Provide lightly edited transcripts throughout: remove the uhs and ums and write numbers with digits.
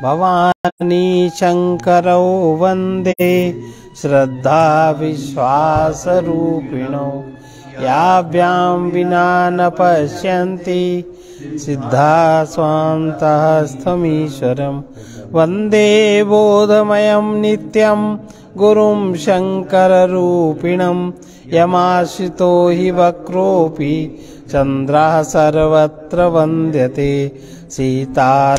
भवानी शंकरौ वंदे श्रद्धा विश्वास रूपिणौ याभ्यां विना न पश्यन्ति सिद्धा स्वान्तहस्तमीश्वरं वंदे बोधमयं नित्यं गुरुं शंकररूपिणं यमाश्रितो हि वक्रोऽपि चन्द्रः सर्वत्र वन्द्यते सीतारामगुणग्राम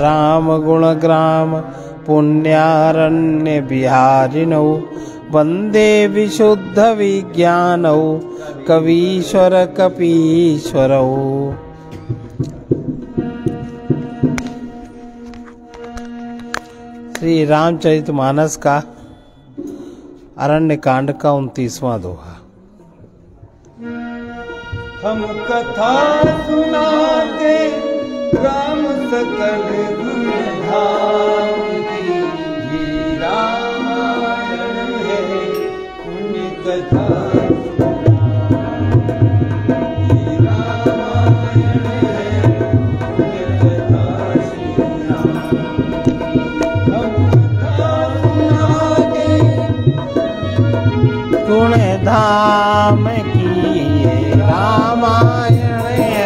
पुण्यारण्यविहारिणौ वन्दे विशुद्धविज्ञानौ कवीश्वर कपीश्वरौ। श्री रामचरितमानस का अरण्य कांड का 29वां दोहा। हम कथा सुनाते राम सकल गुण धाम की, ये रामायण है पुण्य कथा। ये रामायण है पुण्य कथा श्री राम। हम कथा सुनाते गुण धाम की ये रामायण है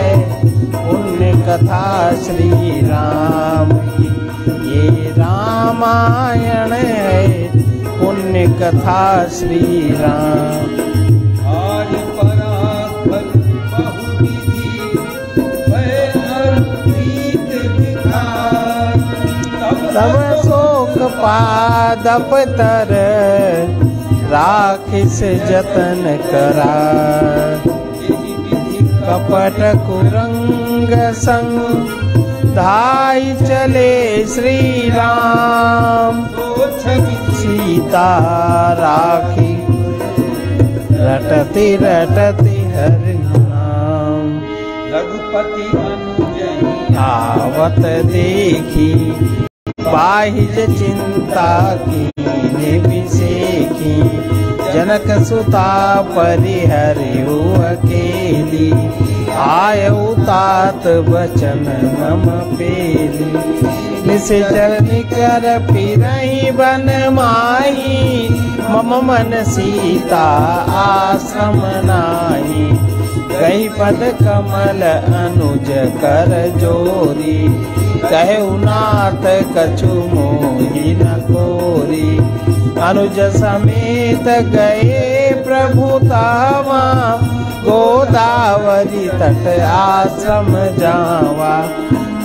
पुण्य कथा श्री राम की। ये रामायण है पुण्य कथा श्री राम। आज पराक्रम बहुविधि भय प्रीत विकार, तब शोक पादप तर राखिस जतन करा। कपट कुरंग संग धाई चले श्री राम। सीता राखी रटती रटती हरि नाम। रघुपति अनुजनी आवत देखी बाहिज चिंता की निबिसेखी। जनक सुता परिहरियो अकेली, आयु तात बचन मम पेली। निश्चर निकर फिरहि बन माही, मम मन सीता आश्रम नाही। गई पद कमल अनुज कर जोरी, कहु नाथ कछु मोहि न कोरी। अनुज समेत गए प्रभु तावा, गोदावरी तट आश्रम जावा।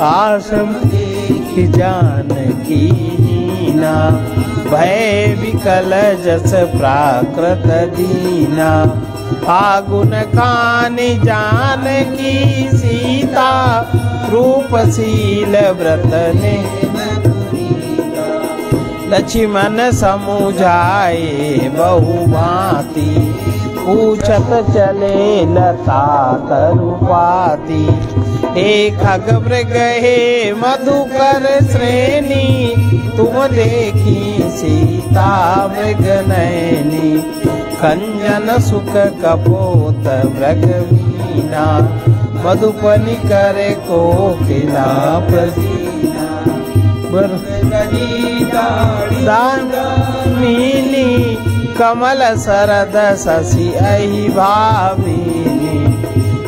आश्रम देख जानकी हीना, भय विकल जस प्राकृत दीना। फागुन कानि जानकी सीता, रूपशील व्रत ने लक्ष्मण समुझाए बहु भांति। पूछत चले लता तरुपाती, एक खग मृग हे मधुकर श्रेणी। तुम देखी सीता मृग नयनी, खंजन सुख कपोत मृग मीना। मधुपनि करे कोकिला प्रदीना, दामिनी कमल सरद शशि अहि भामिनी।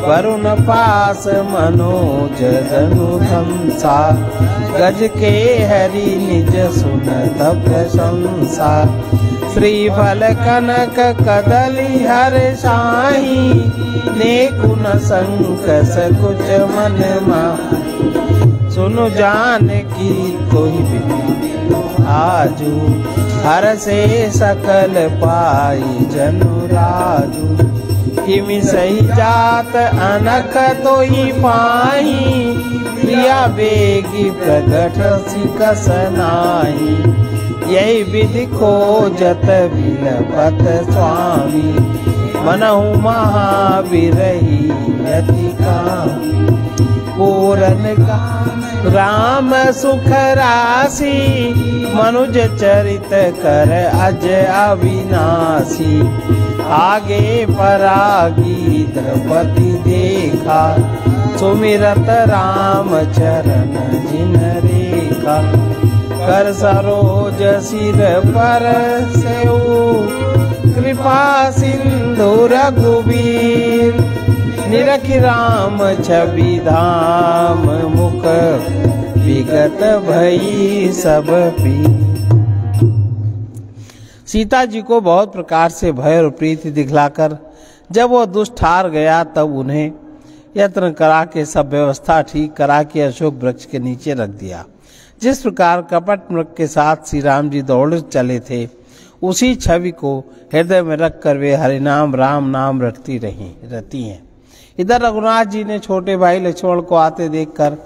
वरुण पास मनोज धनु धंसा, गज के हरि निज सुनत प्रशंसा। श्रीफल कनक कदली हर शाही, नेकुन संकस कुछ मन माही। सुनु जानकी तोहि बिनु आजू, हर से सकल पाई जनु राजू। किमि सही जात अनख तोहि पाई, प्रिया बेगी प्रगट सिकस नाही। यही विधि खोजत बिलपत स्वामी, मनहु महाविरही यति कामी। पूरन का राम सुख राशि, मनुज चरित कर अज अविनाशी। आगे परागी द्रौपदी देखा, सुमिरत राम चरण जिन रेखा। कर सरोज सिर पर सेऊ, कृपा सिंधु रघुबीर, निरखि राम छवि धाम, मुख विगत भई सब पी। सीता जी को बहुत प्रकार से भय और प्रीति दिखलाकर जब वो दुष्ट हार गया, तब उन्हें यत्न करा के सब व्यवस्था ठीक करा के अशोक वृक्ष के नीचे रख दिया। जिस प्रकार कपट मृग के साथ श्री राम जी दौड़ चले थे, उसी छवि को हृदय में रख कर वे हरिनाम राम नाम रटती हैं। इधर रघुनाथ जी ने छोटे भाई लक्ष्मण को आते देखकर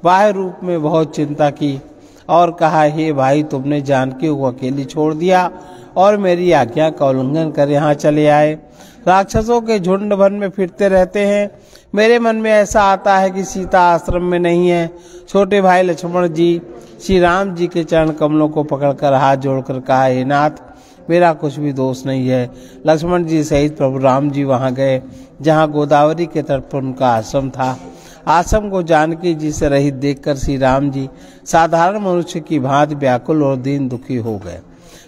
बाह्य रूप में बहुत चिंता की और कहा, हे भाई, तुमने जानकी को अकेली छोड़ दिया और मेरी आज्ञा का उल्लंघन कर यहाँ चले आए। राक्षसों के झुंड वन में फिरते रहते हैं। मेरे मन में ऐसा आता है कि सीता आश्रम में नहीं है। छोटे भाई लक्ष्मण जी श्री राम जी के चरण कमलों को पकड़कर हाथ जोड़कर कहा, हे नाथ, मेरा कुछ भी दोष नहीं है। लक्ष्मण जी सहित प्रभु राम जी वहाँ गए जहाँ गोदावरी के तट पर उनका आश्रम था। आश्रम को जानकी जी से रहित देखकर श्री राम जी साधारण मनुष्य की भांति व्याकुल और दीन दुखी हो गए।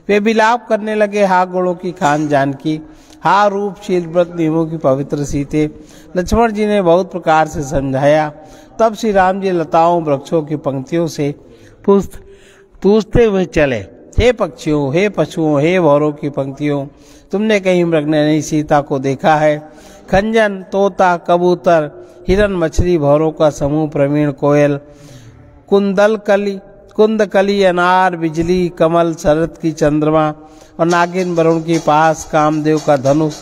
वे विलाप करने लगे, हा गुणों की खान जानकी, हा रूपशील व्रत नियमों की पवित्र सीते। लक्ष्मण जी ने बहुत प्रकार से समझाया। तब श्री राम जी लताओं वृक्षों की पंक्तियों से पूछते हुए चले, हे पक्षियों, हे पशुओं, हे भौरों की पंक्तियों, तुमने कहीं मृगनयनी सीता को देखा है? खंजन, तोता, कबूतर, हिरन, मछली, भौरों का समूह, प्रवीण, कोयल, कुंदकली, अनार, बिजली, कमल, शरद की चंद्रमा और नागिन, वरुण की पास, कामदेव का धनुष,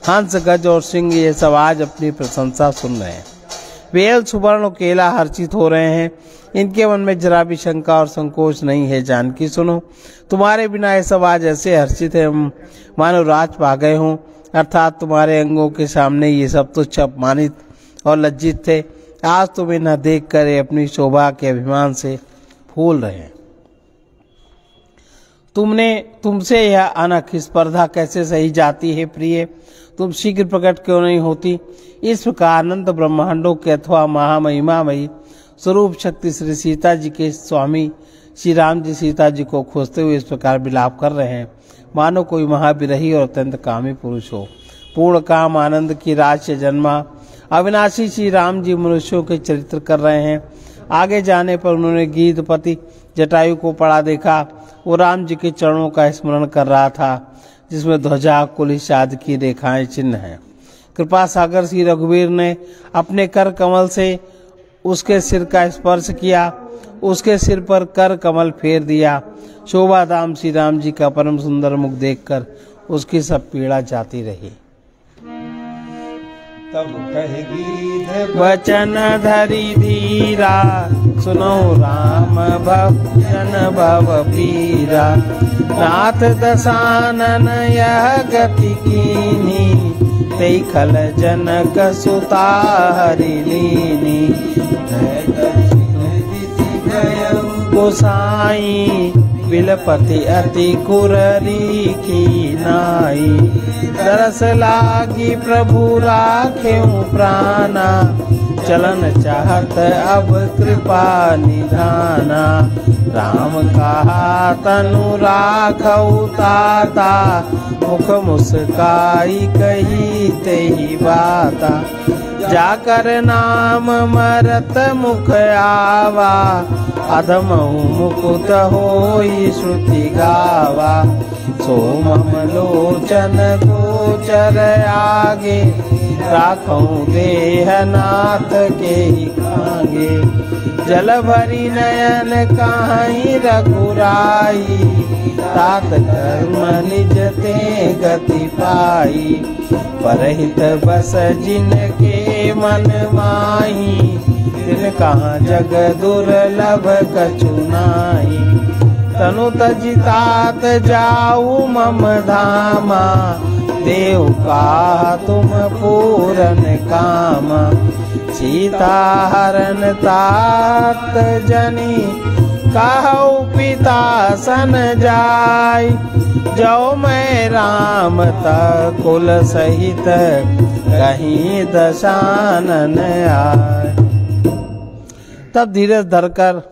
हंस, गज और सिंह, ये सब आज अपनी प्रशंसा सुन रहे हैं। वेल, सुवर्ण और केला हर्षित हो रहे हैं। इनके मन में जरा भी शंका और संकोच नहीं है। जानकी, सुनो, तुम्हारे बिना ये सब आज ऐसे हर्षित है मानो राज पा गए हों, अर्थात तुम्हारे अंगों के सामने ये सब तुच्छ, अपमानित और लज्जित थे। आज तुम इन्हें देख कर अपनी शोभा के अभिमान से फूल रहे हैं। तुमसे यह अनख स्पर्धा कैसे सही जाती है प्रिय? तुम शीघ्र प्रकट क्यों नहीं होती? इस प्रकार अनंत ब्रह्मांडों के अथवा महामहिमामयी स्वरूप शक्ति श्री सीता जी के स्वामी श्री राम जी सीता जी को खोजते हुए इस प्रकार विलाप कर रहे हैं, मानो कोई महाविरही और अत्यंत कामी पुरुष हो। पूर्ण काम आनंद की राज से जन्मा अविनाशी श्री राम जी मनुष्यों के चरित्र कर रहे हैं। आगे जाने पर उन्होंने गीधपति जटायु को पड़ा देखा। वो राम जी के चरणों का स्मरण कर रहा था, जिसमें ध्वजा, कुलिश आदि की रेखाएं चिन्ह हैं। कृपा सागर श्री रघुवीर ने अपने कर कमल से उसके सिर का स्पर्श किया, उसके सिर पर कर कमल फेर दिया। शोभा धाम श्री राम जी का परम सुंदर मुख देखकर उसकी सब पीड़ा जाती रही। तब कह गीध वचन धरि धीरा, सुनो राम भजन भव पीरा। नाथ दशानन यह गति कीनी, तेई खल जनक सुता हरि लीनी। गोसाई बिलपति अति कुररी की नाई। दरस लागी प्रभु राखेऊ प्राणा, चलन चाहत अब कृपा निधाना। राम कहा तनु राखऊ ताता, मुख मुस्काई कही तेहि बाता। जाकर नाम मरत मुख आवा, अधमहु मुकुत होई श्रुति गावा। सोमम लोचन गोचर आगे, राखऊं देह नाथ के खागे। जल भरी नयन काहीं रघुराई, तात कर्म निज ते गति पाई। परहित बस जिनके मन माही, तिन कहाँ जग दुर्लभ कछु नाई। तनु तजितात जाऊ मम धामा, देव का तुम पूरन कामा। सीता हरन तात जनी, कहु पिता सन जाय। जो मैं राम कुल सहित, कहीं दशानन आए। तब धीरज धरकर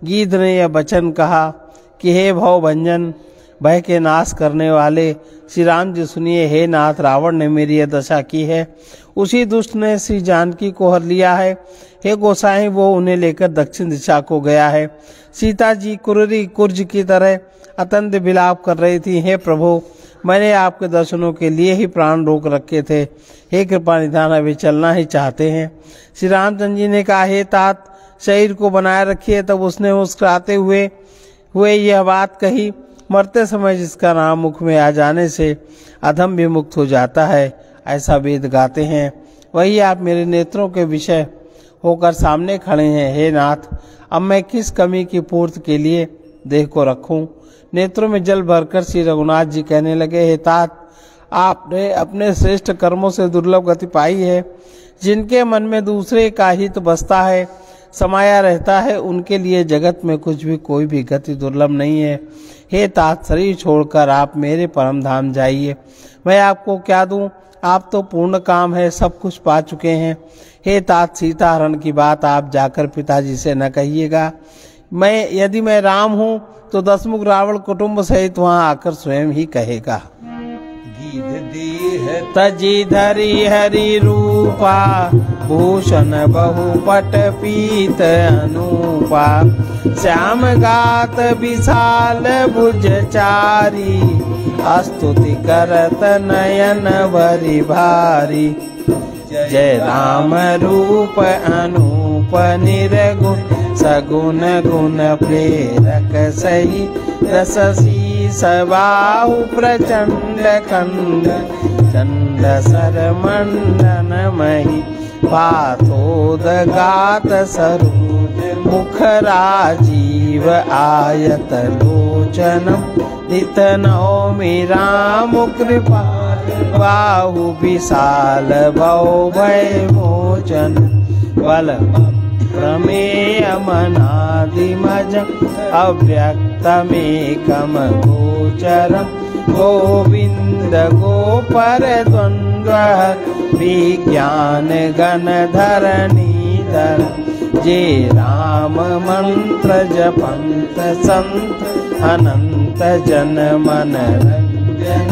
गीध ने यह वचन कहा, कि हे भव भंजन, भय के नाश करने वाले श्री राम जी सुनिए। हे नाथ, रावण ने मेरी यह दशा की है, उसी दुष्ट ने श्री जानकी को हर लिया है। हे गोसाई, वो उन्हें लेकर दक्षिण दिशा को गया है। सीता जी कुररी कुर्ज की तरह अत्यंत विलाप कर रही थी। हे प्रभु, मैंने आपके दर्शनों के लिए ही प्राण रोक रखे थे। हे कृपा निधान, अभी चलना ही चाहते हैं। श्री रामचंद्र जी ने कहा, हे तात, शरीर को बनाए रखिए। तब उसने मुस्कुराते हुए यह बात कही, मरते समय जिसका नाम मुख में आ जाने से अधम भी मुक्त हो जाता है, ऐसा वेद गाते हैं। वही आप मेरे नेत्रों के विषय होकर सामने खड़े हैं। हे नाथ, अब मैं किस कमी की पूर्ति के लिए देह को रखूं? नेत्रों में जल भरकर श्री रघुनाथ जी कहने लगे, हे तात, आपने अपने श्रेष्ठ कर्मों से दुर्लभ गति पाई है। जिनके मन में दूसरे का हित बसता है, समाया रहता है, उनके लिए जगत में कुछ भी कोई भी गति दुर्लभ नहीं है। हे तात, शरीर छोड़कर आप मेरे परम धाम जाइए। मैं आपको क्या दूं? आप तो पूर्ण काम है, सब कुछ पा चुके हैं। हे तात, सीता हरण की बात आप जाकर पिताजी से न कहिएगा। यदि मैं राम हूं तो दसमुख रावण कुटुंब सहित वहां आकर स्वयं ही कहेगा। तजी धरी हरि रूपा, भूषण बहुपट पीत अनूपा। श्याम गात विशाल भुज चारी, स्तुति करत नयन भरि भारी। जय राम रूप अनूप निर्गुण, सगुण गुण प्रेरक सही। रससी सबाहु प्रचंड खंड, चंड सर मंडन मही। पाथोद गात सरोज, मुख राजीव आयत लोचनम। नित नौमि राम कृपा, बाहु विशाल भव भय मोचन। बल प्रमेय मनादिमज, अव्यक्तमेकम गोचरम। गोविंद गोपर द्वंद्व, विज्ञान गण धरणीधर। जे राम मंत्र जपंत संत, अनंत जन मन रंजन।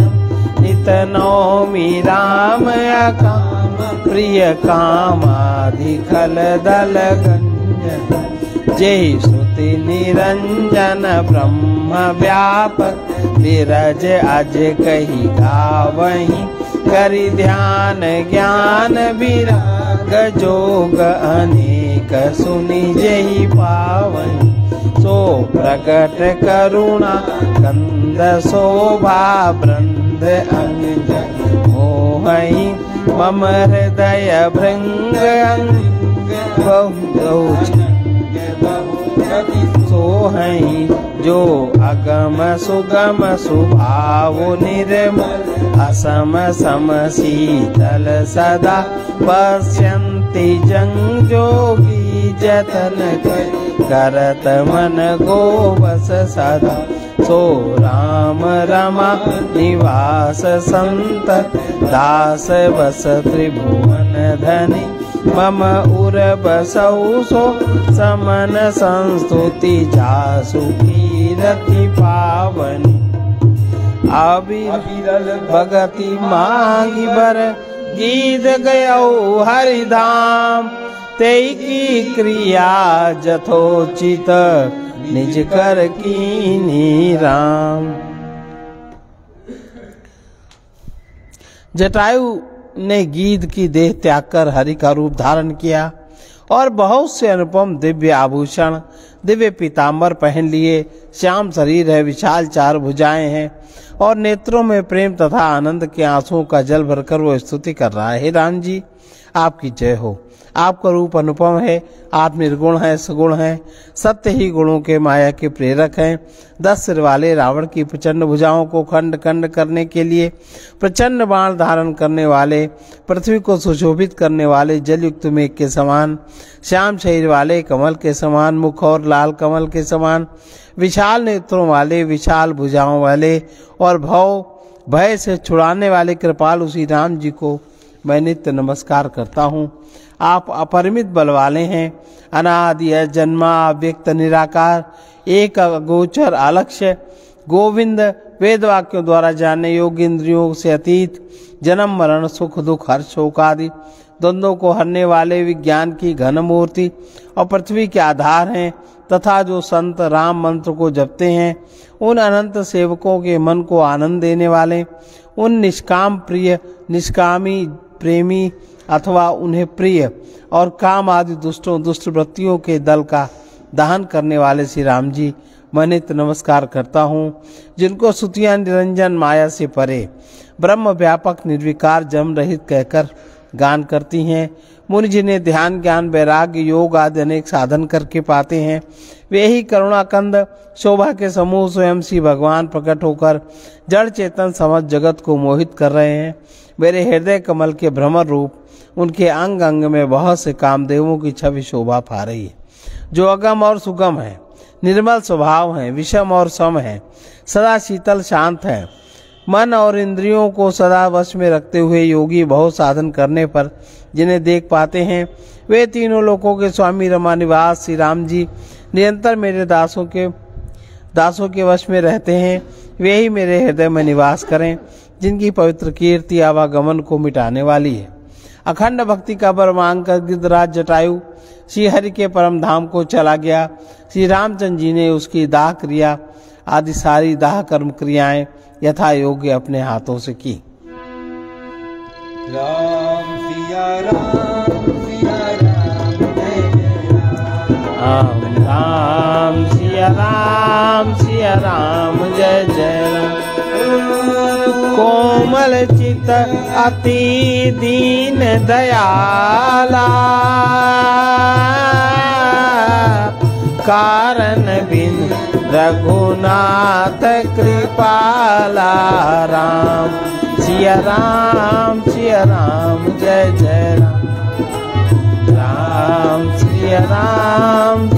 नित नौमि राम अकाम, प्रिय कामाधिकल दल गंजन। जय श्रुति निरंजन ब्रह्म व्यापक, विरज अज कही गावहीं। करि ध्यान ज्ञान विराग, जोग अनेक सुनि जहि पावहीं। सो प्रकट करुणा कंद, शोभा बृंद अंग मोहि। मम हृदय भृंग सोहई। जो अगम सुगम सुभाव निर्मल, असम सम शीतल सदा। पश्यन्ति जंग जोगी, जतन करत मन को बस सदा। सो राम रमा निवास संत, दास बस त्रिभुवन धनी। मम उर बसौ सो समन, संस्तुति जासु कीरति पावनी। अविरल भगति मांगी बर, गीत गयौ हरिधाम। तेई की क्रिया जथोचित, निज कर कीनी राम। जटायु ने गीध की देह त्याग कर हरि का रूप धारण किया और बहुत से अनुपम दिव्य आभूषण, दिव्य पीताम्बर पहन लिए। श्याम शरीर है, विशाल चार भुजाएं हैं और नेत्रों में प्रेम तथा आनंद के आंसुओं का जल भरकर वो स्तुति कर रहा है। हे राम जी, आपकी जय हो। आपका रूप अनुपम है, आप निर्गुण हैं, सगुण हैं, सत्य ही गुणों के माया के प्रेरक हैं। 10 सिर वाले रावण की प्रचंड भुजाओं को खंड खंड करने के लिए प्रचंड बाण धारण करने वाले, पृथ्वी को सुशोभित करने वाले, जलयुक्त मेघ के समान, श्याम शरीर वाले, कमल के समान मुख और लाल कमल के समान, विशाल नेत्रों वाले, विशाल भुजाओं वाले और भय से छुड़ाने वाले कृपालु श्री राम जी को मैं नित्य नमस्कार करता हूँ। आप अपरिमित बल वाले हैं, अनादि जन्मा व्यक्त निराकार, एक अगोचर अलक्ष्य गोविंद वेद वाक्यों द्वारा जानने योग्य इंद्रियों से अतीत जन्म मरण सुख दुख हर्ष शोक आदि द्वंद्वों को हरने वाले विज्ञान की घन मूर्ति और पृथ्वी के आधार हैं तथा जो संत राम मंत्र को जपते हैं उन अनंत सेवकों के मन को आनंद देने वाले, उन निष्काम प्रिय निष्कामी प्रेमी अथवा उन्हें प्रिय और काम आदि दुष्ट वृत्तियों के दल का दहन करने वाले श्री राम जी मैं नित्य नमस्कार करता हूँ, जिनको स्तुतियाँ निरंजन माया से परे ब्रह्म व्यापक निर्विकार जम रहित कहकर गान करती हैं। मुनि जिन्हें ध्यान ज्ञान वैराग्य योग आदि अनेक साधन करके पाते हैं, वे ही करुणाकंद शोभा के समूह स्वयं श्री भगवान प्रकट होकर जड़ चेतन समझ जगत को मोहित कर रहे हैं। मेरे हृदय कमल के भ्रमर रूप उनके अंग अंग में बहुत से कामदेवों की छवि शोभा पा रही है, जो अगम और सुगम है, निर्मल स्वभाव है, विषम और सम है, सदा शीतल शांत है। मन और इंद्रियों को सदा वश में रखते हुए योगी बहुत साधन करने पर जिन्हें देख पाते हैं, वे तीनों लोकों के स्वामी रमा निवास श्री राम जी निरंतर मेरे दासों के वश में रहते हैं। वे ही मेरे हृदय में निवास करें, जिनकी पवित्र कीर्ति आवागमन को मिटाने वाली है। अखंड भक्ति का वर मांग कर गिद्धराज जटायु श्री हरि के परम धाम को चला गया। श्री रामचंद्र जी ने उसकी दाह क्रिया आदि सारी दाह कर्म क्रियाएं यथा योग्य अपने हाथों से की। राम सिया राम सिया राम जय जय राम। राम सिया राम सिया राम जय जय राम। कोमल चित अति दीन दयाला, कारण बिन रघुनाथ कृपाला। राम सिया राम जय जय राम। राम सिया राम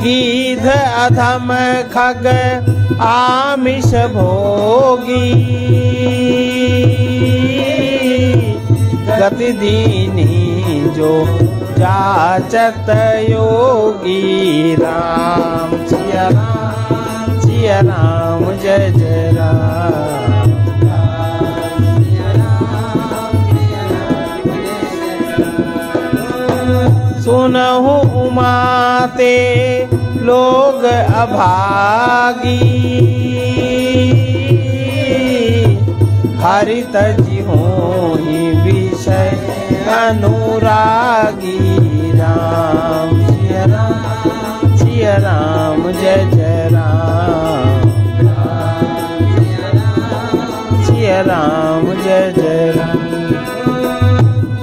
गीध अधम खग आमिष भोगी, गति दीनी जो जाचत योगी। राम सिया राम जय जय राम। सुनहु उमाते लोग अभागी, हरित जिहो ही विषय अनुरागी। राम सिया राम जय जय राम। सिया राम जय जय राम।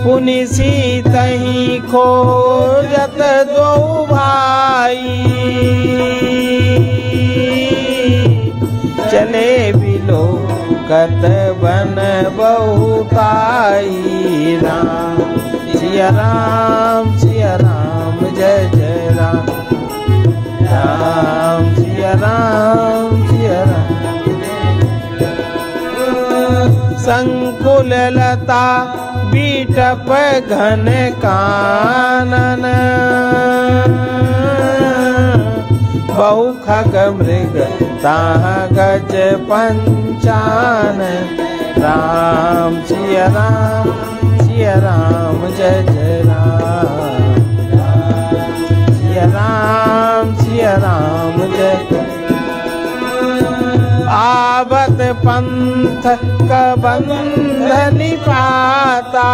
पुनि सीतहि खोजत दो भाई, चले बिलो कत बन बहुताई। राम सिया राम जय जय राम। राम सिया राम संकुल लता बीटप घन कानन, बहु खग मृग ताह गज पंचान। राम सिया राम जय जय राम। सिया राम जय। आवत पंथ कबंध निपाता,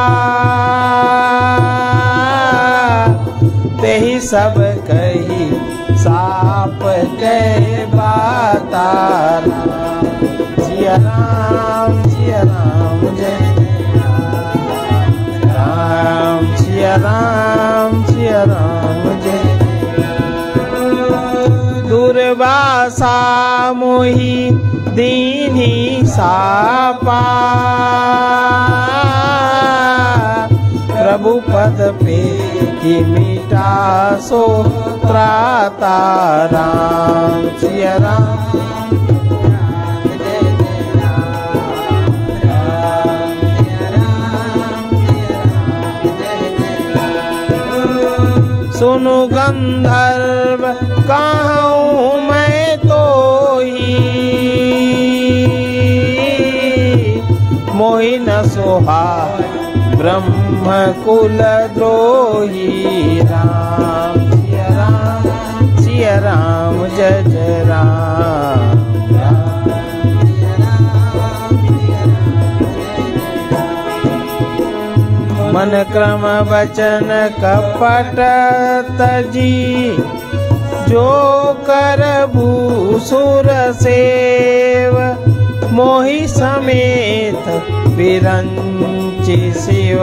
तेहि सब कही साप के बाता। सिया राम जय राम। सिया राम जय। दुर्वासा मोहि दीन्ही सापा, प्रभु पद पे की मिटा सो त्राता। राम सिया राम सुनु गंधर्व कहूँ मैं तो ही, मोहि न सोहा ब्रह्म कुल द्रोही। राम सिया राम, सिया राम जय जय राम। मन क्रम वचन कपट तजी, जो कर भूसुर सेव, मोहि समेत विरंचि शिव,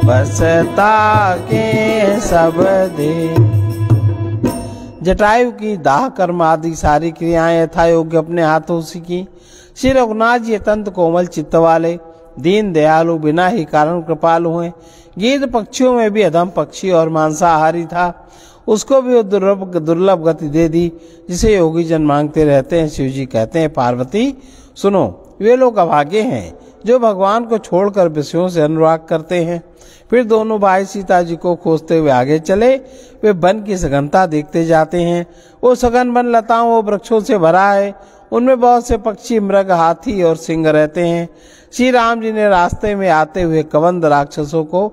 बसता के सब दे। जटायु की दाह कर्म आदि सारी क्रियाएं यथा योग्य अपने हाथों से की। श्री रघुनाथ जी अत्यंत कोमल चित्त वाले, दीन दयालु, बिना ही कारण कृपालु हैं। गिद्ध पक्षियों में भी अधम पक्षी और मांसाहारी था, उसको भी वो दुर्लभ गति दे दी जिसे योगी जन मांगते रहते हैं। शिव जी कहते हैं, पार्वती सुनो, वे लोग अभागे हैं जो भगवान को छोड़कर विषयों से अनुराग करते हैं। फिर दोनों भाई सीता जी को खोजते हुए आगे चले। वे वन की सघनता देखते जाते हैं। वो सघन वन लताओं और वृक्षों से भरा है, उनमें बहुत से पक्षी, मृग, हाथी और सिंह रहते हैं। श्री राम जी ने रास्ते में आते हुए कबंध राक्षसों को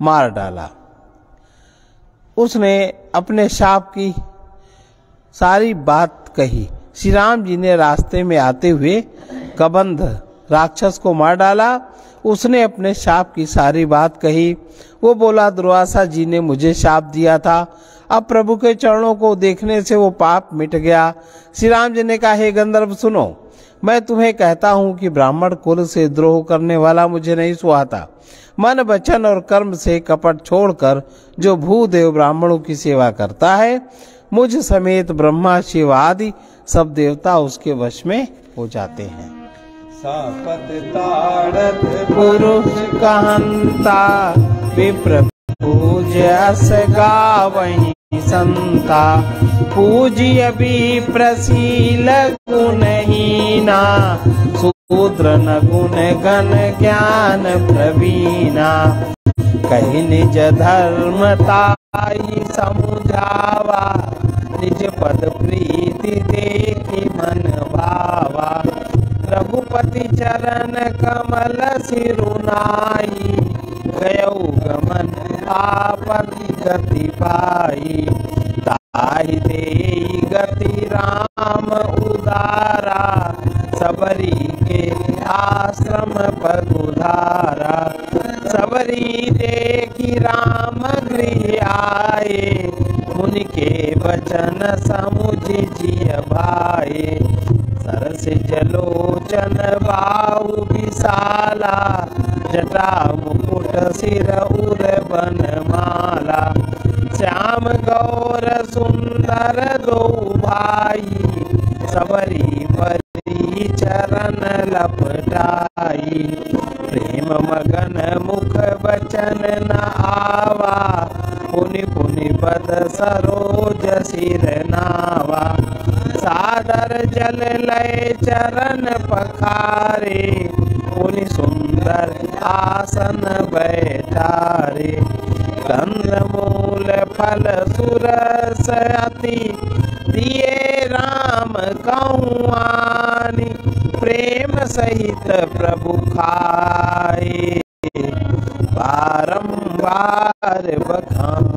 मार डाला। उसने अपने शाप की सारी बात कही। श्री राम जी ने रास्ते में आते हुए कबंध राक्षस को मार डाला। उसने अपने शाप की सारी बात कही। वो बोला, दुर्वासा जी ने मुझे शाप दिया था, अब प्रभु के चरणों को देखने से वो पाप मिट गया। श्री राम जी ने कहा, हे गंधर्व सुनो, मैं तुम्हें कहता हूँ कि ब्राह्मण कुल से द्रोह करने वाला मुझे नहीं सुहाता। मन वचन और कर्म से कपट छोड़कर जो भूदेव ब्राह्मणों की सेवा करता है, मुझ समेत ब्रह्मा शिव आदि सब देवता उसके वश में हो जाते हैं। सापत ताड़त पुरुष कहंता, विप्र पूज्यस गावहि संता, पूज्य विप्रशील गुणहीना, शूद्र न गुण गण ज्ञान प्रवीणा, कहि निज धर्म ताई समुझावा, निज पद प्रीति देखि मन भावा, रघुपति चरण कमल सिरुनाई, गयौ गमन आपति गति पाई, ताहि देई गति राम उदारा, सबरी के आश्रम पगुधारा, सबरी देखी राम गृह आए, मुनि के वचन समुझि जिय भाए, सरस जलोचन बाहु विशाला, जटा मुकुट सिर उर बनमाला, श्याम गौर सुंदर दो भाई, सबरी परी चरण लपटाई, प्रेम मगन मुख वचन न आवा, पुनि पुनि पद सरोज सिर नावा, सादर जल लय चरण पखारे, पुनि सुंदर आसन बैठारे, कंद मूल फल सुरस अति, दिए राम कहुआनी, प्रेम सहित प्रभु खाए, बारंबार बखान।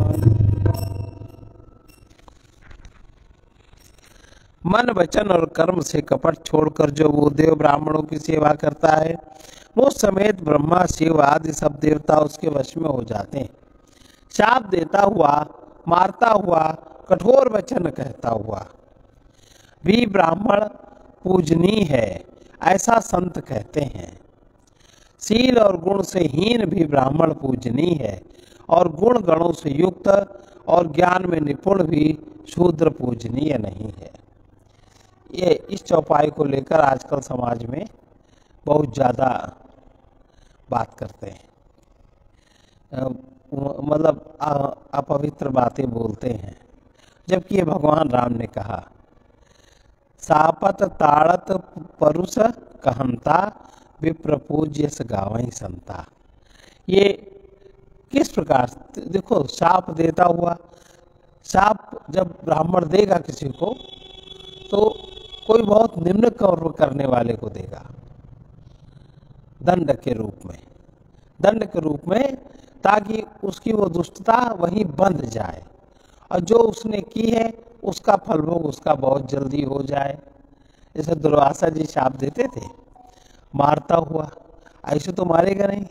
मन वचन और कर्म से कपट छोड़कर जो वो देव ब्राह्मणों की सेवा करता है, वो समेत ब्रह्मा शिव आदि सब देवता उसके वश में हो जाते हैं। शाप देता हुआ, मारता हुआ, कठोर वचन कहता हुआ भी ब्राह्मण पूजनीय है, ऐसा संत कहते हैं। शील और गुण से हीन भी ब्राह्मण पूजनीय है, और गुण गणों से युक्त और ज्ञान में निपुण भी शूद्र पूजनीय नहीं है। ये इस चौपाई को लेकर आजकल समाज में बहुत ज़्यादा बात करते हैं, मतलब अपवित्र बातें बोलते हैं, जबकि ये भगवान राम ने कहा, सापत ताड़त परुष कहंता, विप्र पूज्यस गावहि संता। ये किस प्रकार, देखो, शाप देता हुआ, शाप जब ब्राह्मण देगा किसी को तो कोई बहुत निम्न कर्म करने वाले को देगा, दंड के रूप में, दंड के रूप में, ताकि उसकी वो दुष्टता वहीं बंध जाए और जो उसने की है उसका फल भोग उसका बहुत जल्दी हो जाए। जैसे दुर्वासा जी शाप देते थे मारता हुआ, ऐसे तो मारेगा नहीं,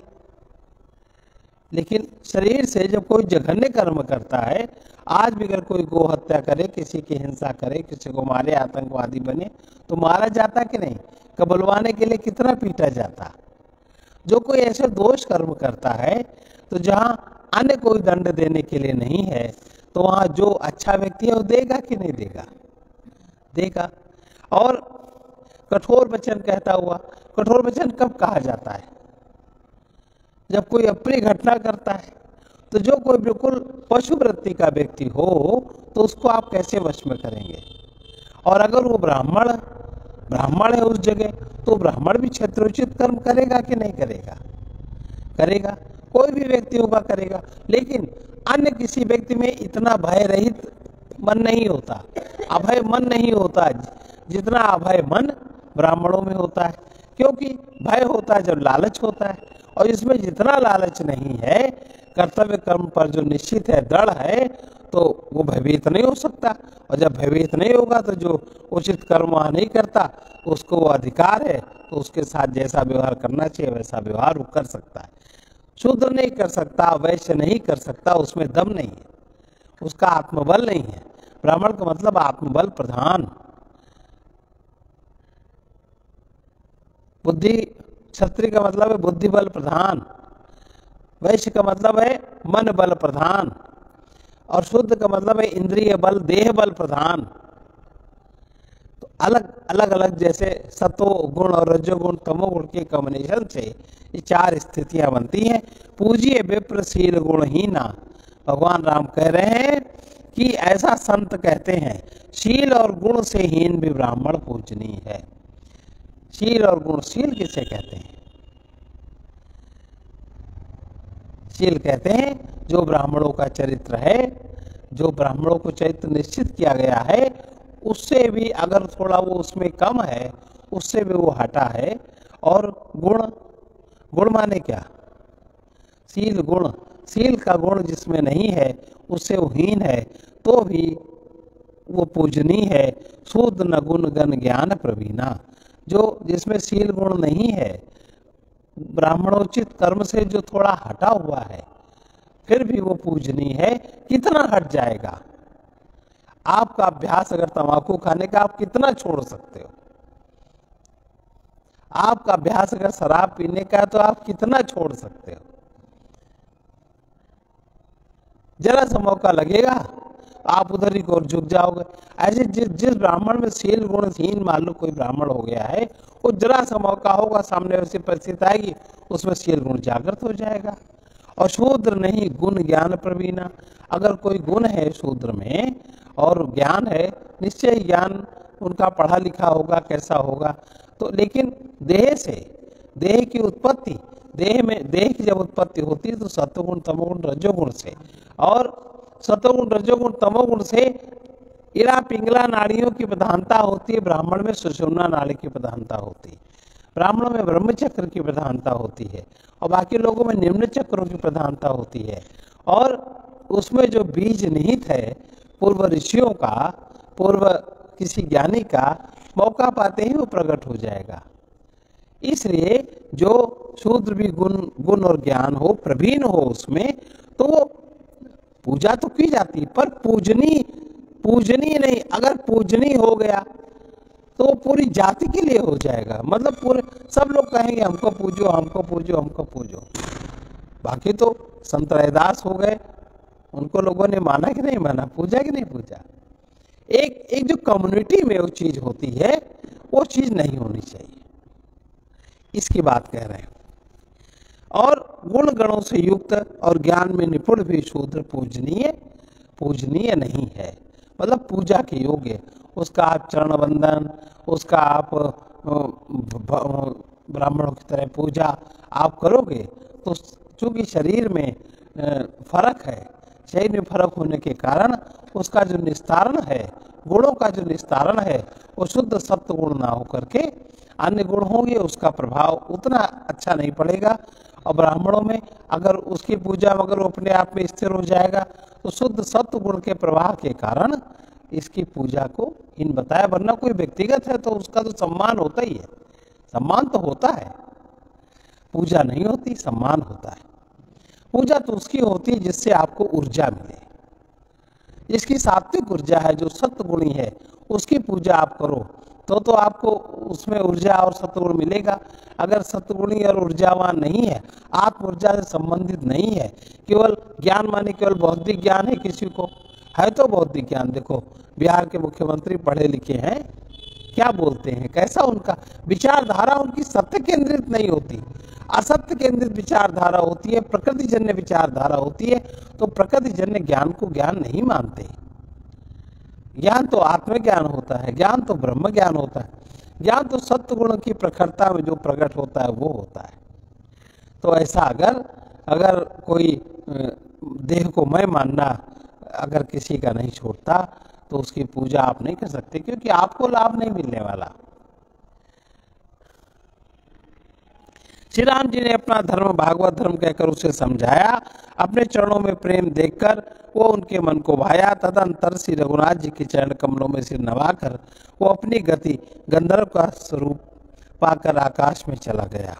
लेकिन शरीर से जब कोई जघन्य कर्म करता है, आज भी अगर कोई गो हत्या करे, किसी की हिंसा करे, किसी को मारे, आतंकवादी बने, तो मारा जाता कि नहीं? कबलवाने के लिए कितना पीटा जाता। जो कोई ऐसे दोष कर्म करता है तो जहां अन्य कोई दंड देने के लिए नहीं है, तो वहां जो अच्छा व्यक्ति है वो देगा कि नहीं देगा? देगा। और कठोर वचन कहता हुआ, कठोर वचन कब कहा जाता है? जब कोई अप्रिय घटना करता है। तो जो कोई बिल्कुल पशु वृत्ति का व्यक्ति हो तो उसको आप कैसे वश में करेंगे? और अगर वो ब्राह्मण है उस जगह, तो ब्राह्मण भी क्षेत्रोचित कर्म करेगा कि नहीं करेगा? करेगा। कोई भी व्यक्ति होगा करेगा, लेकिन अन्य किसी व्यक्ति में इतना भय रहित मन नहीं होता, अभय मन नहीं होता जितना अभय मन ब्राह्मणों में होता है। क्योंकि भय होता है जब लालच होता है, और इसमें जितना लालच नहीं है, कर्तव्य कर्म पर जो निश्चित है, दृढ़ है, तो वो भयभीत नहीं हो सकता। और जब भयभीत नहीं होगा तो जो उचित कर्म वहाँ नहीं करता, उसको वो अधिकार है, तो उसके साथ जैसा व्यवहार करना चाहिए वैसा व्यवहार वो कर सकता है। शूद्र नहीं कर सकता, वैश्य नहीं कर सकता, उसमें दम नहीं है, उसका आत्मबल नहीं है। ब्राह्मण का मतलब आत्मबल प्रधान, बुद्धि, क्षत्रिय का मतलब है बुद्धि बल प्रधान, वैश्य का मतलब है मन बल प्रधान, और शुद्ध का मतलब है इंद्रिय बल, देह बल प्रधान। तो अलग अलग जैसे सतो गुण और रजोगुण तमोगुण के कॉम्बिनेशन से ये चार स्थितियां बनती हैं। पूजिए विप्रशील गुणहीना, भगवान राम कह रहे हैं कि ऐसा संत कहते हैं, शील और गुण से हीन भी ब्राह्मण पूजनीय है। शील और गुण, शील किसे कहते हैं? शील कहते हैं जो ब्राह्मणों का चरित्र है, जो ब्राह्मणों को चरित्र निश्चित किया गया है, उससे भी अगर थोड़ा वो उसमें कम है, उससे भी वो हटा है। और गुण, गुण माने क्या? शील गुण, शील का गुण जिसमें नहीं है उससे वो हीन है, तो भी वो पूजनीय है। शूद्र न गुण गण ज्ञान प्रवीणा, जो जिसमें शील गुण नहीं है, ब्राह्मणोचित कर्म से जो थोड़ा हटा हुआ है, फिर भी वो पूजनीय है। कितना हट जाएगा? आपका अभ्यास अगर तंबाकू खाने का, आप कितना छोड़ सकते हो? आपका अभ्यास अगर शराब पीने का है तो आप कितना छोड़ सकते हो? जरा सा मौका लगेगा आप उधर ही को झुक जाओगे। ऐसे जिस ब्राह्मण में शील गुणहीन मान लो कोई ब्राह्मण हो गया है, वो जरा सा मौका होगा, सामने वैसी परिस्थिति आएगी, उसमें शील गुण जागृत हो जाएगा। और शूद्र नहीं गुण ज्ञान प्रवीणा, अगर कोई गुण है शूद्र में और ज्ञान है, निश्चय ज्ञान उनका पढ़ा लिखा होगा, कैसा होगा, तो लेकिन देह से, देह की उत्पत्ति, देह में, देह की जब उत्पत्ति होती है तो सत्वगुण तमोगुण रजोगुण से, और सत्वगुण रजोगुण तमोगुण से इरा पिंगला नाड़ियों की प्रधानता होती है। ब्राह्मण में सुषुम्ना नाड़ी की प्रधानता होती है, ब्राह्मणों में ब्रह्मचक्र की प्रधानता होती है, और बाकी लोगों में निम्न चक्रों की प्रधानता होती है। और उसमें जो बीज निहित है पूर्व ऋषियों का, पूर्व किसी ज्ञानी का, मौका पाते ही वो प्रकट हो जाएगा। इसलिए जो शूद्र भी गुण और ज्ञान हो, प्रवीण हो उसमें, तो वो पूजा तो की जाती है, पर पूजनीय नहीं। अगर पूजनीय हो गया तो वो पूरी जाति के लिए हो जाएगा, मतलब पूरे सब लोग कहेंगे हमको पूजो, हमको पूजो, हमको पूजो। बाकी तो संत रैदास हो गए, उनको लोगों ने माना कि नहीं माना, पूजा कि नहीं पूजा। एक जो कम्युनिटी में वो चीज होती है, वो चीज नहीं होनी चाहिए, इसकी बात कह रहे हैं। और गुण गणों से युक्त और ज्ञान में निपुण भी शूद्र पूजनीय नहीं है, मतलब पूजा के योग्य। उसका आप चरण वंदन, उसका आप ब्राह्मणों की तरह पूजा आप करोगे तो चूंकि शरीर में फर्क है, शरीर में फर्क होने के कारण उसका जो निस्तारण है, गुणों का जो निस्तारण है, वो शुद्ध सत्व गुण ना होकर के अन्य गुण होंगे, उसका प्रभाव उतना अच्छा नहीं पड़ेगा। और ब्राह्मणों में अगर उसकी पूजा अगर वो अपने आप में स्थिर हो जाएगा तो शुद्ध सत्व गुण के प्रवाह के कारण इसकी पूजा को इन बताया। वरना कोई व्यक्तिगत है तो उसका तो सम्मान होता ही है, सम्मान तो होता है, पूजा नहीं होती, सम्मान होता है। पूजा तो उसकी होती है जिससे आपको ऊर्जा मिले, जिसकी सात्विक ऊर्जा है, जो सत्वगुणी है, उसकी पूजा आप करो तो आपको उसमें ऊर्जा और सत्वगुण मिलेगा। अगर सत्वगुणी और ऊर्जावान नहीं है, आत्म ऊर्जा से संबंधित नहीं है, केवल ज्ञान माने केवल बौद्धिक ज्ञान है, किसी को है तो बौद्धिक ज्ञान। देखो बिहार के मुख्यमंत्री पढ़े लिखे हैं, क्या बोलते हैं, कैसा उनका विचारधारा, उनकी सत्य केंद्रित नहीं होती, असत्य केंद्रित विचारधारा होती है, प्रकृति जन्य विचारधारा होती है। तो प्रकृति जन्य ज्ञान को ज्ञान नहीं मानते। ज्ञान तो आत्मज्ञान होता है, ज्ञान तो ब्रह्म ज्ञान होता है, ज्ञान तो सत्य गुण की प्रखरता में जो प्रकट होता है वो होता है। तो ऐसा अगर कोई देह को मैं मानना अगर किसी का नहीं छोड़ता तो उसकी पूजा आप नहीं कर सकते, क्योंकि आपको लाभ नहीं मिलने वाला। श्री राम जी ने अपना धर्म भागवत धर्म कहकर उसे समझाया, अपने चरणों में प्रेम देखकर वो उनके मन को भाया। तदंतर श्री रघुनाथ जी के चरण कमलों में सिर नवाकर वो अपनी गति गंधर्व का स्वरूप पाकर आकाश में चला गया।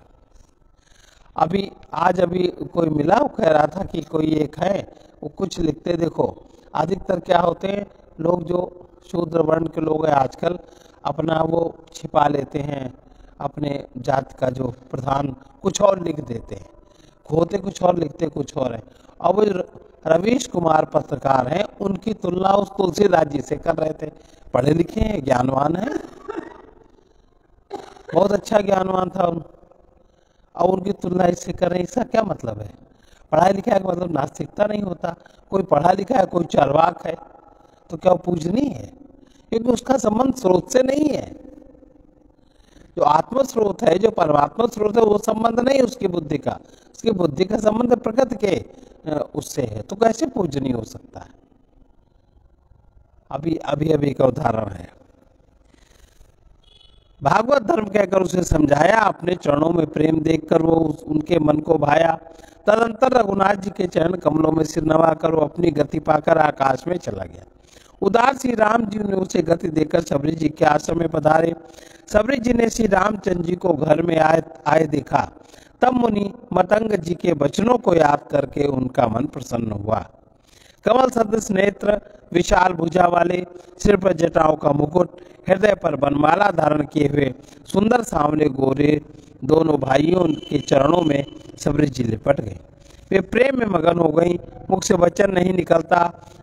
आज अभी कोई मिला, वो कह रहा था कि कोई एक है, वो कुछ लिखते, देखो अधिकतर क्या होते हैं लोग, जो शूद्र वर्ण के लोग हैं आजकल अपना वो छिपा लेते हैं, अपने जाति का जो प्रधान कुछ और लिख देते हैं, होते कुछ और लिखते कुछ और है। अब रवीश कुमार पत्रकार हैं, उनकी तुलना उस तुलसीदास जी से कर रहे थे। पढ़े लिखे हैं, ज्ञानवान हैं, बहुत अच्छा ज्ञानवान था और उनकी तुलना इससे कर रहे हैं, इसका क्या मतलब है? पढ़ा लिखा का मतलब नास्तिकता नहीं होता। कोई पढ़ा लिखा है, कोई चार्वाक है तो क्या वो पूजनीय है? क्योंकि उसका संबंध स्रोत से नहीं है। जो आत्म स्रोत है, जो परमात्मा स्रोत है, वो संबंध नहीं उसकी बुद्धि का, उसकी बुद्धि का संबंध प्रकृति के उससे है, तो कैसे पूजनीय हो सकता है? अभी का उदाहरण है। भागवत धर्म कहकर उसे समझाया, अपने चरणों में प्रेम देखकर वो उनके मन को भाया। तदंतर रघुनाथ जी के चरण कमलों में सिर नवाकर वो अपनी गति पाकर आकाश में चला गया। उदार श्री राम जी ने उसे गति देकर सबरी जी के आश्रम में पधारे। सबरी जी ने श्री रामचंद्र जी को घर में आए देखा, तब मुनि मतंग जी के वचनों को याद करके उनका मन प्रसन्न हुआ। कमल सदृश नेत्र, विशाल भुजा वाले, सिर पर जटाओं का मुकुट, हृदय पर बनमाला धारण किए हुए सुंदर सांवले गोरे दोनों भाइयों के चरणों में सबरी जी लिपट गए। वे प्रेम में मगन हो गईं, मुख से वचन नहीं निकलता,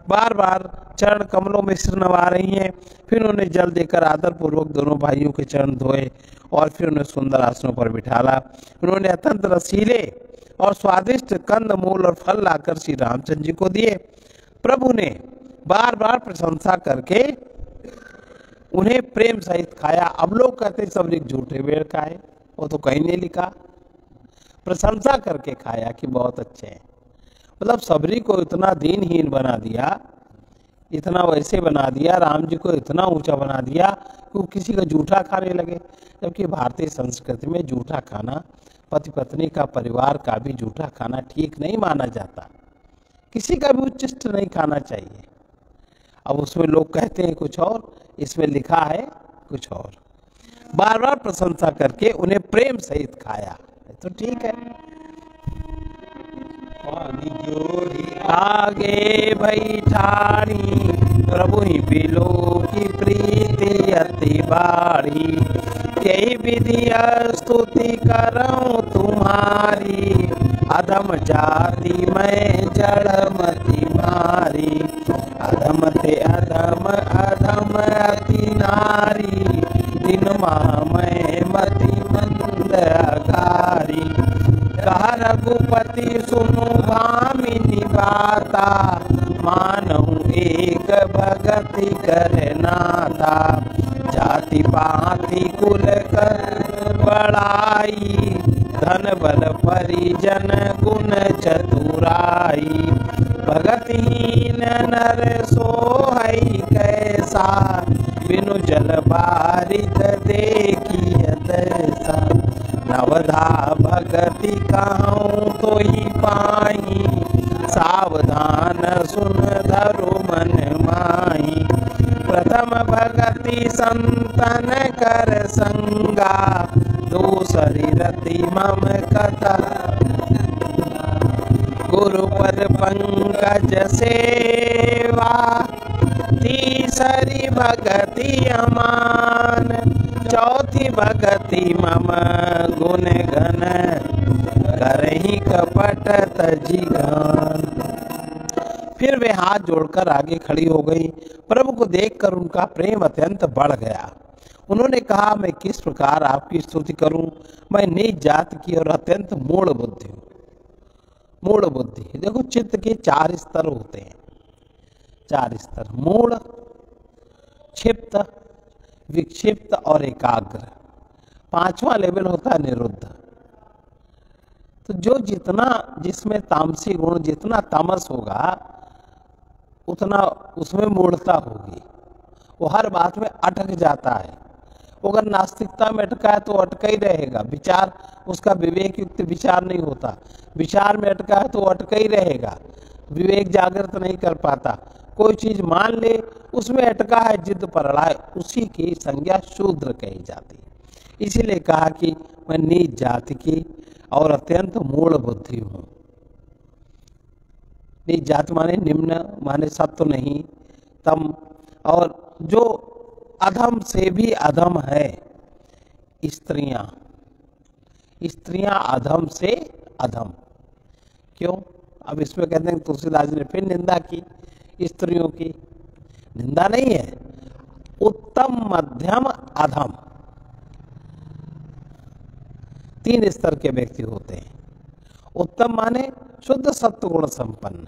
बार बार चरण कमलों में सिर नवा रही हैं। फिर उन्हें जल देकर आदर पूर्वक दोनों भाइयों के चरण धोए और फिर उन्हें सुंदर आसनों पर बिठाला। उन्होंने अत्यंत रसीले और स्वादिष्ट कंद मूल और फल लाकर श्री रामचंद्र जी को दिए। प्रभु ने बार बार प्रशंसा करके उन्हें प्रेम सहित खाया। अब लोग कहते सबरी झूठे बेर खाए, वो तो कहीं नहीं लिखा, प्रशंसा करके खाया कि बहुत अच्छे हैं। मतलब सबरी को इतना दीनहीन बना दिया, इतना वैसे बना दिया, राम जी को इतना ऊंचा बना दिया कि वो किसी का जूठा खाने लगे। जबकि भारतीय संस्कृति में जूठा खाना, पति पत्नी का, परिवार का भी जूठा खाना ठीक नहीं माना जाता, किसी का भी उच्चिष्ट नहीं खाना चाहिए। अब उसमें लोग कहते हैं कुछ और, इसमें लिखा है कुछ और। बार बार प्रशंसा करके उन्हें प्रेम सहित खाया, तो ठीक है। आगे बैठानी प्रभु ही बिलो की प्रीति अति बारी, यही विधि स्तुति करऊं तुम्हारी, अधम जाति में जड़मति मारी, अधम ते अधम अधम अति नारी, दिन माह में मति मंद अगारी, कहा रघुपति सुनु भामिनी बाता, मानहु एक भगति करनाता, जाति पाति कुल कर बड़ाई, धन बल परिजन गुण चतुराई, भगतहीन नर सोहई कैसा, बिनु जल बारिक देखिय तैसा, नवधा भगति कहूँ तो ही पाई, सावधान सुन धरु मन माही, प्रथम भगति संतन कर संगा, दूसरी रति मम कथा, गुरुपद पंकज सेवा, तीसरी भगति अमान, चौथी भगति मम गुण गण, करहि कपट तजी गान। फिर वे हाथ जोड़कर आगे खड़ी हो गई। प्रभु को देखकर उनका प्रेम अत्यंत बढ़ गया। उन्होंने कहा, मैं किस प्रकार आपकी स्तुति करूं? मैं नीच जाति की और अत्यंत मूढ़ बुद्धि हूं। मूढ़ बुद्धि, देखो चित्त के 4 स्तर होते हैं, 4 स्तर, मूढ़, क्षिप्त, विक्षिप्त और एकाग्र। 5वां लेवल होता है निरुद्ध। तो जो जितना जिसमें तामसी गुण, जितना तामस होगा उतना उसमें मूढ़ता होगी। वो हर बात में अटक जाता है। अगर नास्तिकता में अटका है तो अटका ही रहेगा। विचार उसका विवेक युक्त विचार नहीं होता। विचार में अटका है तो अटका ही रहेगा। विवेक जागृत नहीं कर पाता। कोई चीज मान ले, उसमें अटका है, जिद पर अड़ा है, उसी की संज्ञा शूद्र कही जाती है। इसीलिए कहा कि मैं नीच जाति की और अत्यंत मूढ़ बुद्धि हूं। नीच जाति माने निम्न, माने सत्व नहीं, तम, और जो अधम से भी अधम है, स्त्रियां। स्त्रियां अधम से अधम। क्यों? अब इसमें कहते हैं तुलसीदास जी ने फिर निंदा की स्त्रियों की। निंदा नहीं है, उत्तम, मध्यम, अधम, 3 स्तर के व्यक्ति होते हैं। उत्तम माने शुद्ध सत्वगुण संपन्न,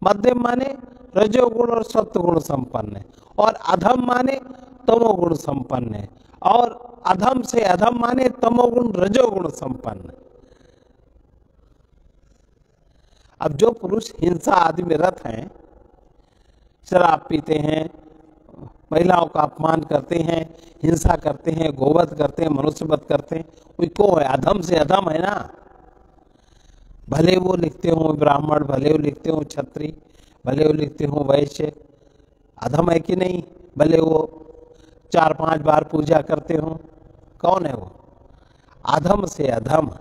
मध्यम माने रजोगुण और सत्वगुण संपन्न, और अधम माने तमोगुण संपन्न, और अधम से अधम माने तमोगुण रजोगुण संपन्न। अब जो पुरुष हिंसा आदि में रत हैं, शराब पीते हैं, महिलाओं का अपमान करते हैं, हिंसा करते हैं, गोवध करते हैं, मनुष्यवध करते हैं, कोई को है? अधम से अधम है ना। भले वो लिखते हो ब्राह्मण, भले वो लिखते हो क्षत्रिय, भले वो लिखते हो वैश्य, अधम है कि नहीं? भले वो 4-5 बार पूजा करते हो, कौन है वो? अधम से अधम।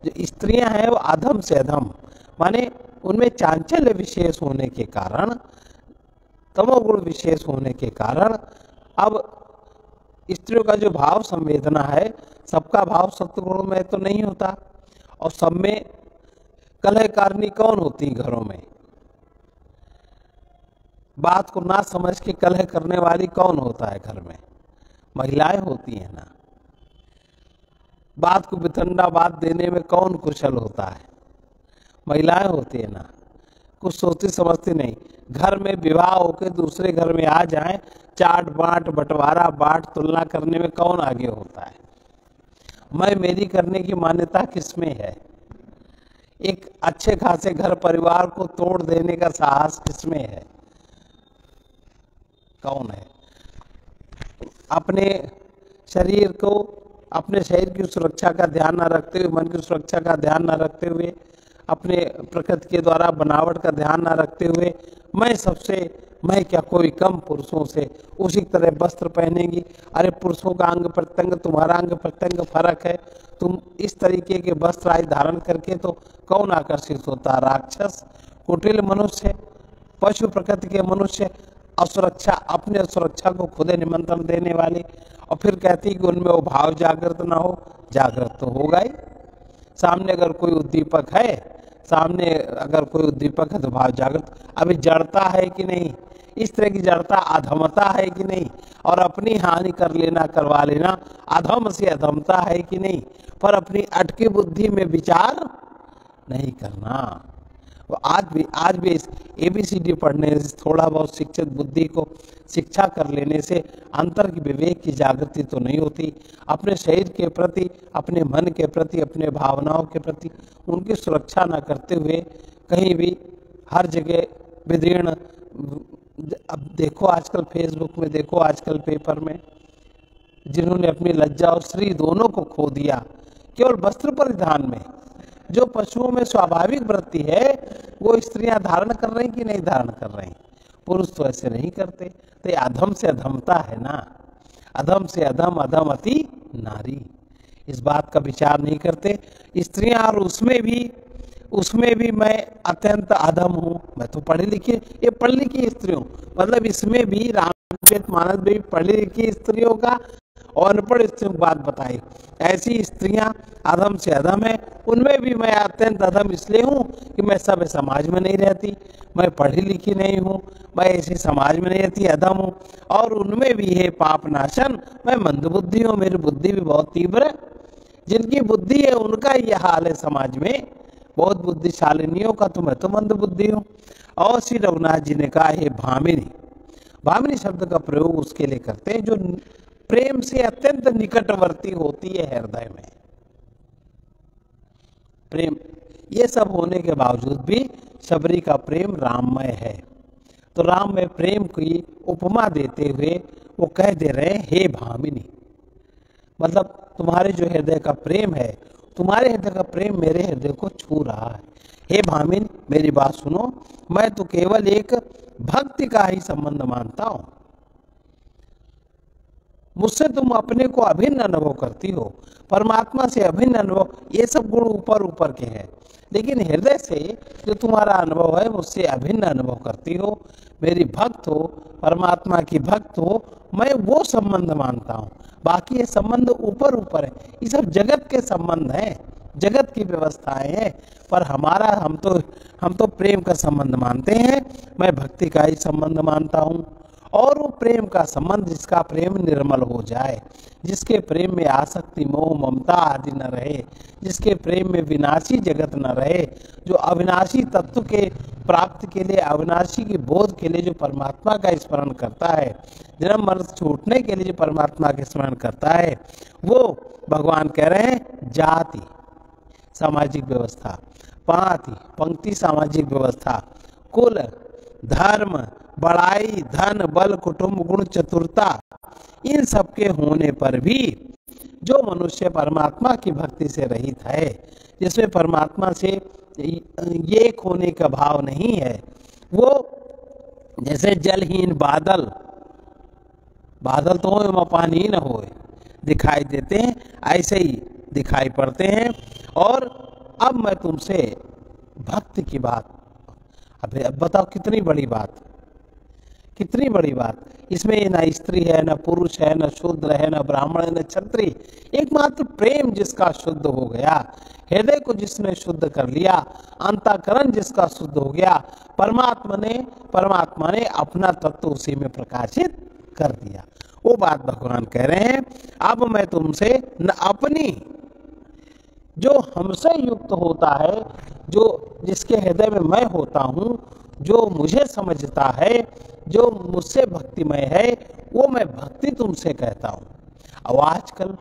जो स्त्रियां हैं वो अधम से अधम, माने उनमें चांचल्य विशेष होने के कारण, तमोगुण विशेष होने के कारण, अब स्त्रियों का जो भाव संवेदना है, सबका भाव सत्वगुण में तो नहीं होता। और सब में कलहकारिणी कौन होती घरों में? बात को ना समझ के कलह करने वाली कौन होता है घर में? महिलाएं होती हैं ना। बात को वितंडा बात देने में कौन कुशल होता है? महिलाएं होती है ना। कुछ सोचती समझती नहीं। घर में विवाह होकर दूसरे घर में आ जाएं, चाट बांट, बंटवारा बांट, तुलना करने में कौन आगे होता है? मैं मेरी करने की मान्यता किसमें है? एक अच्छे खासे घर परिवार को तोड़ देने का साहस किसमें है? कौन है? अपने शरीर को, अपने शरीर की सुरक्षा का ध्यान न रखते हुए, मन की सुरक्षा का ध्यान न रखते हुए, अपने प्रकृति के द्वारा बनावट का ध्यान न रखते हुए, मैं क्या कोई कम पुरुषों से? उसी तरह वस्त्र पहनेंगी। अरे पुरुषों का अंग प्रत्यंग, तुम्हारा अंग प्रत्यंग फर्क है। तुम इस तरीके के वस्त्र आदि धारण करके तो कौन आकर्षित होता? राक्षस, कुटिल मनुष्य, पशु प्रकृति के मनुष्य, असुरक्षा, अपने असुरक्षा को खुद निमंत्रण देने वाले। और फिर कहती कि उनमें वो भाव जागृत ना हो। जागृत तो होगा ही। सामने अगर कोई उद्दीपक है, तो भाव जागृत। अभी जड़ता है कि नहीं? इस तरह की जड़ता, अधमता है कि नहीं? और अपनी हानि कर लेना, करवा लेना, अधम से अधमता है कि नहीं? पर अपनी अटकी बुद्धि में विचार नहीं करना। वो आज भी इस ABCD पढ़ने से, थोड़ा बहुत शिक्षित बुद्धि को शिक्षा कर लेने से अंतर की विवेक की जागृति तो नहीं होती। अपने शरीर के प्रति, अपने मन के प्रति, अपने भावनाओं के प्रति उनकी सुरक्षा न करते हुए कहीं भी हर जगह विदीर्ण, अब देखो आजकल फेसबुक में, देखो आजकल पेपर में, जिन्होंने अपनी लज्जा और श्री दोनों को खो दिया केवल वस्त्र परिधान में। जो पशुओं में स्वाभाविक वृत्ति है वो स्त्रियां धारण कर रही कि नहीं धारण कर रही, पुरुष तो ऐसे नहीं करते। तो ये अधम से अधमता है ना, अधम से अधम, अधम अति नारी, इस बात का विचार नहीं करते स्त्रियां। और उसमें भी मैं अत्यंत अधम हूँ, मैं तो पढ़ी लिखी, ये पढ़ी लिखी स्त्री हूँ, मतलब इसमें भी रामचरितमानस में भी पढ़ी लिखी स्त्रियों का और अनपढ़ स्त्रियों की बात बताई। ऐसी स्त्रियां अधम से अधम है, उनमें भी मैं अत्यंत अधम इसलिए हूँ कि मैं सभ्य समाज में नहीं रहती, मैं पढ़ी लिखी नहीं हूँ, मैं ऐसे समाज में नहीं रहती, अधम हूँ। और उनमें भी है पाप नाशन, मैं मंदबुद्धि हूँ, मेरी बुद्धि भी बहुत तीव्र है। जिनकी बुद्धि है उनका यह हाल है समाज में, बहुत बुद्धिशालिनियों का, तो मैं तो मंदबुद्धि हूँ। और श्री रघुनाथ जी ने कहा है भामिनी, भामिनी शब्द का प्रयोग उसके लिए करते हैं जो प्रेम से अत्यंत निकटवर्ती होती है हृदय में। प्रेम, ये सब होने के बावजूद भी शबरी का प्रेम राममय है। तो राम में प्रेम की उपमा देते हुए वो कह दे रहे हैं हे भामिनी, मतलब तुम्हारे जो हृदय का प्रेम है, तुम्हारे हृदय का प्रेम मेरे हृदय को छू रहा है। हे भामिनी मेरी बात सुनो, मैं तो केवल एक भक्ति का ही संबंध मानता हूं, मुझसे तुम अपने को अभिन्न अनुभव करती हो, परमात्मा से अभिन्न अनुभव, ये सब गुण ऊपर ऊपर के हैं, लेकिन हृदय से जो तुम्हारा अनुभव है मुझसे अभिन्न अनुभव करती हो, मेरी भक्त हो, परमात्मा की भक्त हो, मैं वो संबंध मानता हूँ। बाकी ये संबंध ऊपर ऊपर है, ये सब जगत के संबंध हैं, जगत की व्यवस्थाएं हैं, पर हमारा हम तो प्रेम का संबंध मानते हैं, मैं भक्ति का ही संबंध मानता हूँ। और वो प्रेम का संबंध जिसका प्रेम निर्मल हो जाए, जिसके प्रेम में आसक्ति मोह ममता आदि न रहे, जिसके प्रेम में विनाशी जगत न रहे, जो अविनाशी तत्व के प्राप्ति के लिए, अविनाशी की बोध के लिए जो परमात्मा का स्मरण करता है, जन्म मरण छूटने के लिए जो परमात्मा का स्मरण करता है, वो भगवान कह रहे हैं जाति सामाजिक व्यवस्था, पांति पंक्ति सामाजिक व्यवस्था, कुल धर्म बड़ाई धन बल कुटुंब गुण चतुरता, इन सब के होने पर भी जो मनुष्य परमात्मा की भक्ति से रहित है, जिसमें परमात्मा से एक होने का भाव नहीं है, वो जैसे जलहीन बादल, बादल तो हो पानी न हो दिखाई देते हैं, ऐसे ही दिखाई पड़ते हैं। और अब मैं तुमसे भक्ति की बात, अब बताओ कितनी बड़ी बात, कितनी बड़ी बात। इसमें न स्त्री है, न पुरुष है, न शूद्र है, न ब्राह्मण है, न क्षत्रिय, एकमात्र प्रेम जिसका शुद्ध हो गया, हृदय को जिसने शुद्ध कर लिया, अंतःकरण जिसका शुद्ध हो गया, परमात्मा ने अपना तत्व उसी में प्रकाशित कर दिया। वो बात भगवान कह रहे हैं, अब मैं तुमसे न अपनी, जो हमसे युक्त होता है, जो जिसके हृदय में मैं होता हूँ, जो मुझे समझता है, जो मुझसे भक्तिमय है, वो मैं भक्ति तुमसे कहता हूँ। अब आजकल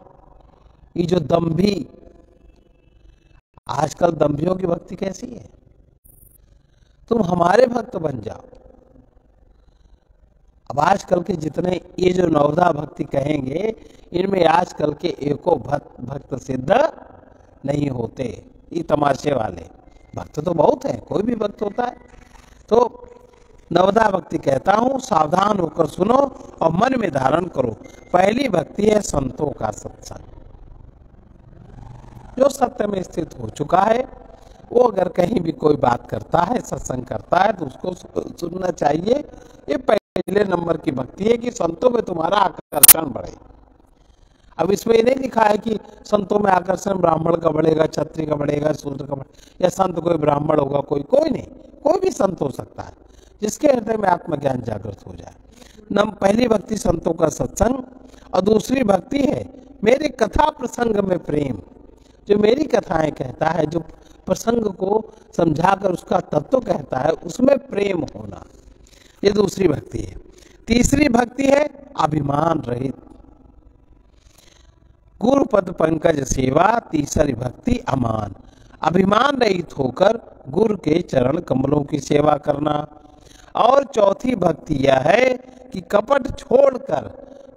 ये जो दंभी, आजकल दंभियों की भक्ति कैसी है, तुम हमारे भक्त बन जाओ। अब आजकल के जितने ये जो नवधा भक्ति कहेंगे, इनमें आजकल के एको भक्त सिद्ध नहीं होते, ये तमाशे वाले भक्त तो बहुत हैं, कोई भी भक्त होता है। तो नवधा भक्ति कहता हूं, सावधान होकर सुनो और मन में धारण करो। पहली भक्ति है संतों का सत्संग। जो सत्य में स्थित हो चुका है, वो अगर कहीं भी कोई बात करता है, सत्संग करता है, तो उसको सुनना चाहिए। ये पहले नंबर की भक्ति है कि संतों में तुम्हारा आकर्षण बढ़े। अब इसमें ये नहीं लिखा है कि संतों में आकर्षण ब्राह्मण का बढ़ेगा, क्षत्रिय का बढ़ेगा, शूद्र का बढ़ेगा, या संत कोई ब्राह्मण होगा, कोई नहीं, कोई भी संत हो सकता है जिसके हृदय में आत्मज्ञान जागृत हो जाए। पहली भक्ति संतों का सत्संग, और दूसरी भक्ति है मेरे कथा प्रसंग में प्रेम। जो मेरी कथाएं कहता है, जो प्रसंग को समझाकर उसका तत्व कहता है, उसमें प्रेम होना, ये दूसरी भक्ति है। तीसरी भक्ति है अभिमान रहित, गुरु पद पंकज सेवा। तीसरी भक्ति अमान, अभिमान रहित होकर गुरु के चरण कमलों की सेवा करना। और चौथी भक्ति यह है कि कपट छोड़कर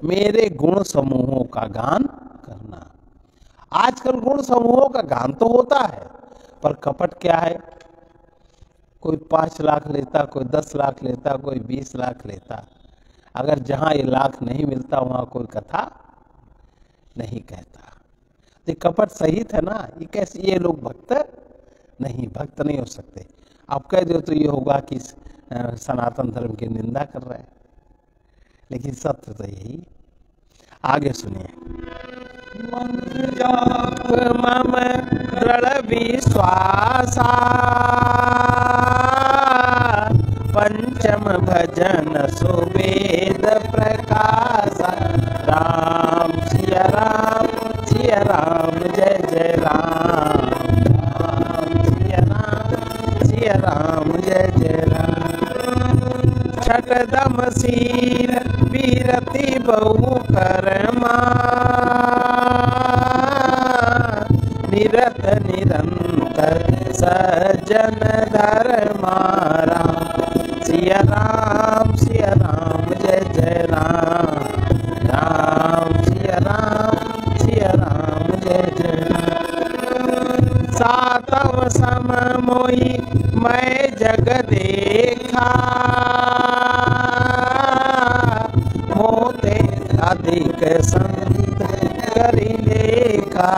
मेरे गुण समूहों का गान करना। आजकल गुण समूहों का गान तो होता है, पर कपट क्या है? कोई 5 लाख लेता, कोई 10 लाख लेता, कोई 20 लाख लेता। अगर जहां ये लाख नहीं मिलता वहां कोई कथा नहीं कहता। तो कपट सहित है ना, ये कैसे? ये लोग भक्त नहीं हो सकते। आप कह दो तो ये होगा कि सनातन धर्म की निंदा कर रहे हैं, लेकिन सत्य तो यही। आगे सुनिए। मंत्र जाप मम दृढ़ विश्वासा, पंचम भजन सुवेद प्रकाशा। राम सिया राम, सिया राम जय जय राम। राम सिया राम, सिया राम जय जय राम। छठ दम शील वीरति बहु कर्मा, निरत निरंतर सज्जन धर्मा। राम सिया राम, सिया राम जय जय राम। राम सिया राम, सिया राम जय जय राम। सातव सम मोहि मैं जग देखा, मोते अधिक संत करि लेखा।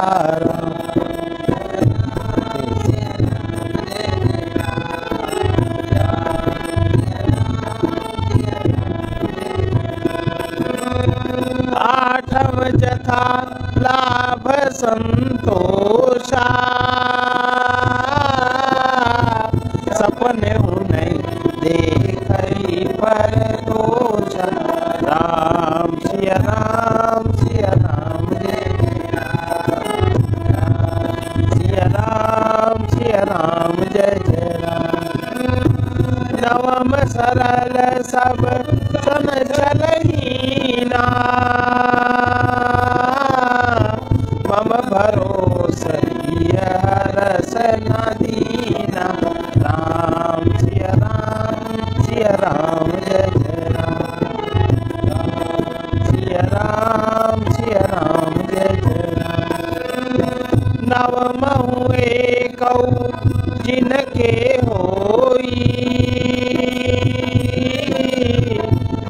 आठव जथा लाभ संतोषा, सपने नहीं देखई पर दोषा। राम सिया राम, सिया राम जय राम। सिया राम, सिया राम जय जय राम। नवम सरल सब सन चलहीना, मम भरोस रस न दीना। राम सिया राम, सिया राम जय जय राम। सिया राम, सिया राम जय जय राम। नवम एकौ जिनके होई,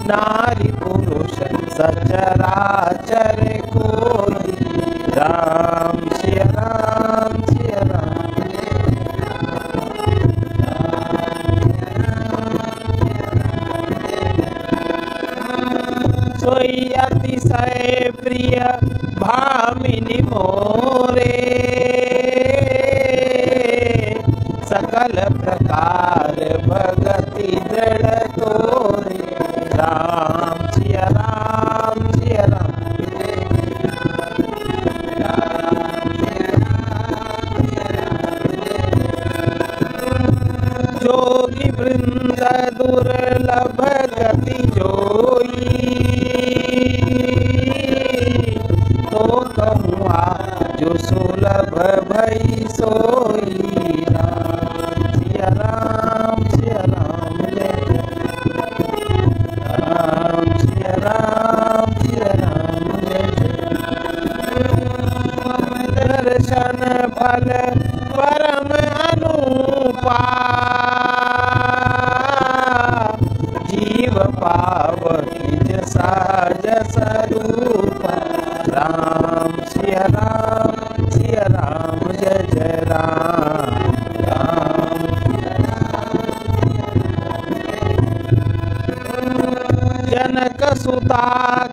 नारी पुरुष सचराचर कोई। राम सिया राम, सिया राम सोई अतिशय प्रिय भामिनी मोरे, सकल प्रकार भगति दृढ़ तोरे। राम सिया राम, सिया राम जोगी वृंद दुर्लभ गति जोई, तो कहूँ जो सुलभ भई सोई। राम सिया राम, सिया राम जय राम। सिया राम, सिया राम जय जय। दर्शन फल परम अनुपा, जीव पाव निज साज स्वरूपा। राम सिया राम, सिया राम जय जय राम। राम जनक सुता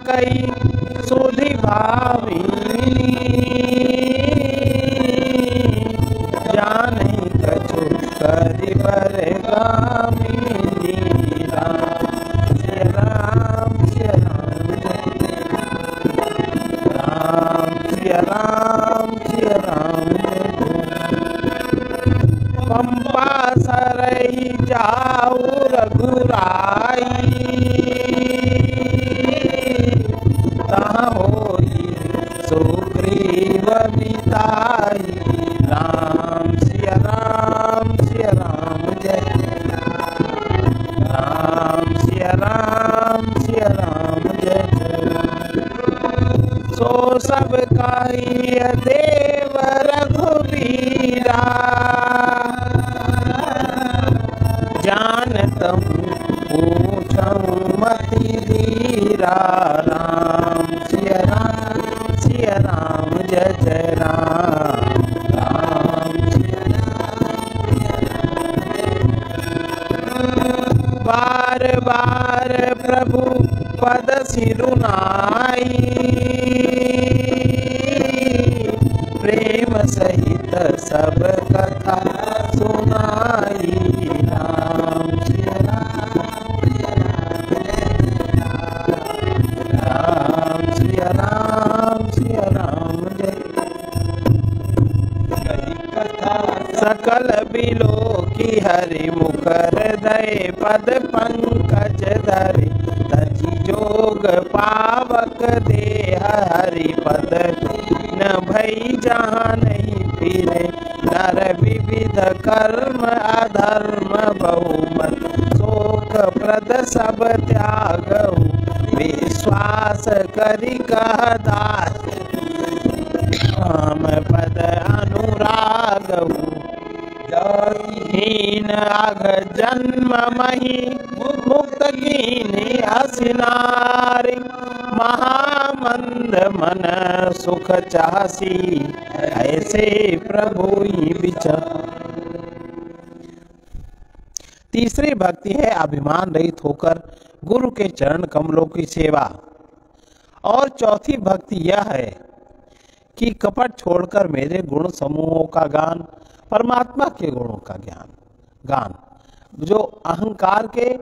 कई सुधि भाविनी, जाने कछु करि बर गामिनी। राम सिया राम, सिया राम जय राम। सिया राम, सिया राम जय आई देव रघुवीरा, जानत पूछऊं मति धीरा। राम सिया राम जय जय राम, राम बार बार प्रभु पद सिरुनाई, प्रेम सहित सब कथा सुनाई। राम सिया राम जय। सकल बिलो की हरि मुकर दय, पद पंकज धरे तजी जोग पावक देह। हरि पद न भई जहाँ नहीं फिरे, नर विविध कर्म अधर्म बहुमत। शोक प्रद सब त्यागहु, विश्वास करि कह दास। राम पद अनुरागहु, हीन अघ जन्म मही। मुक्त कीन्ही असिनारी, महामंद मन सुख चासी। ऐसे प्रभु ही विचार। तीसरी भक्ति है अभिमान रहित होकर गुरु के चरण कमलों की सेवा। और चौथी भक्ति यह है कि कपट छोड़कर मेरे गुण समूहों का गान, परमात्मा के गुणों का गान। जो अहंकार के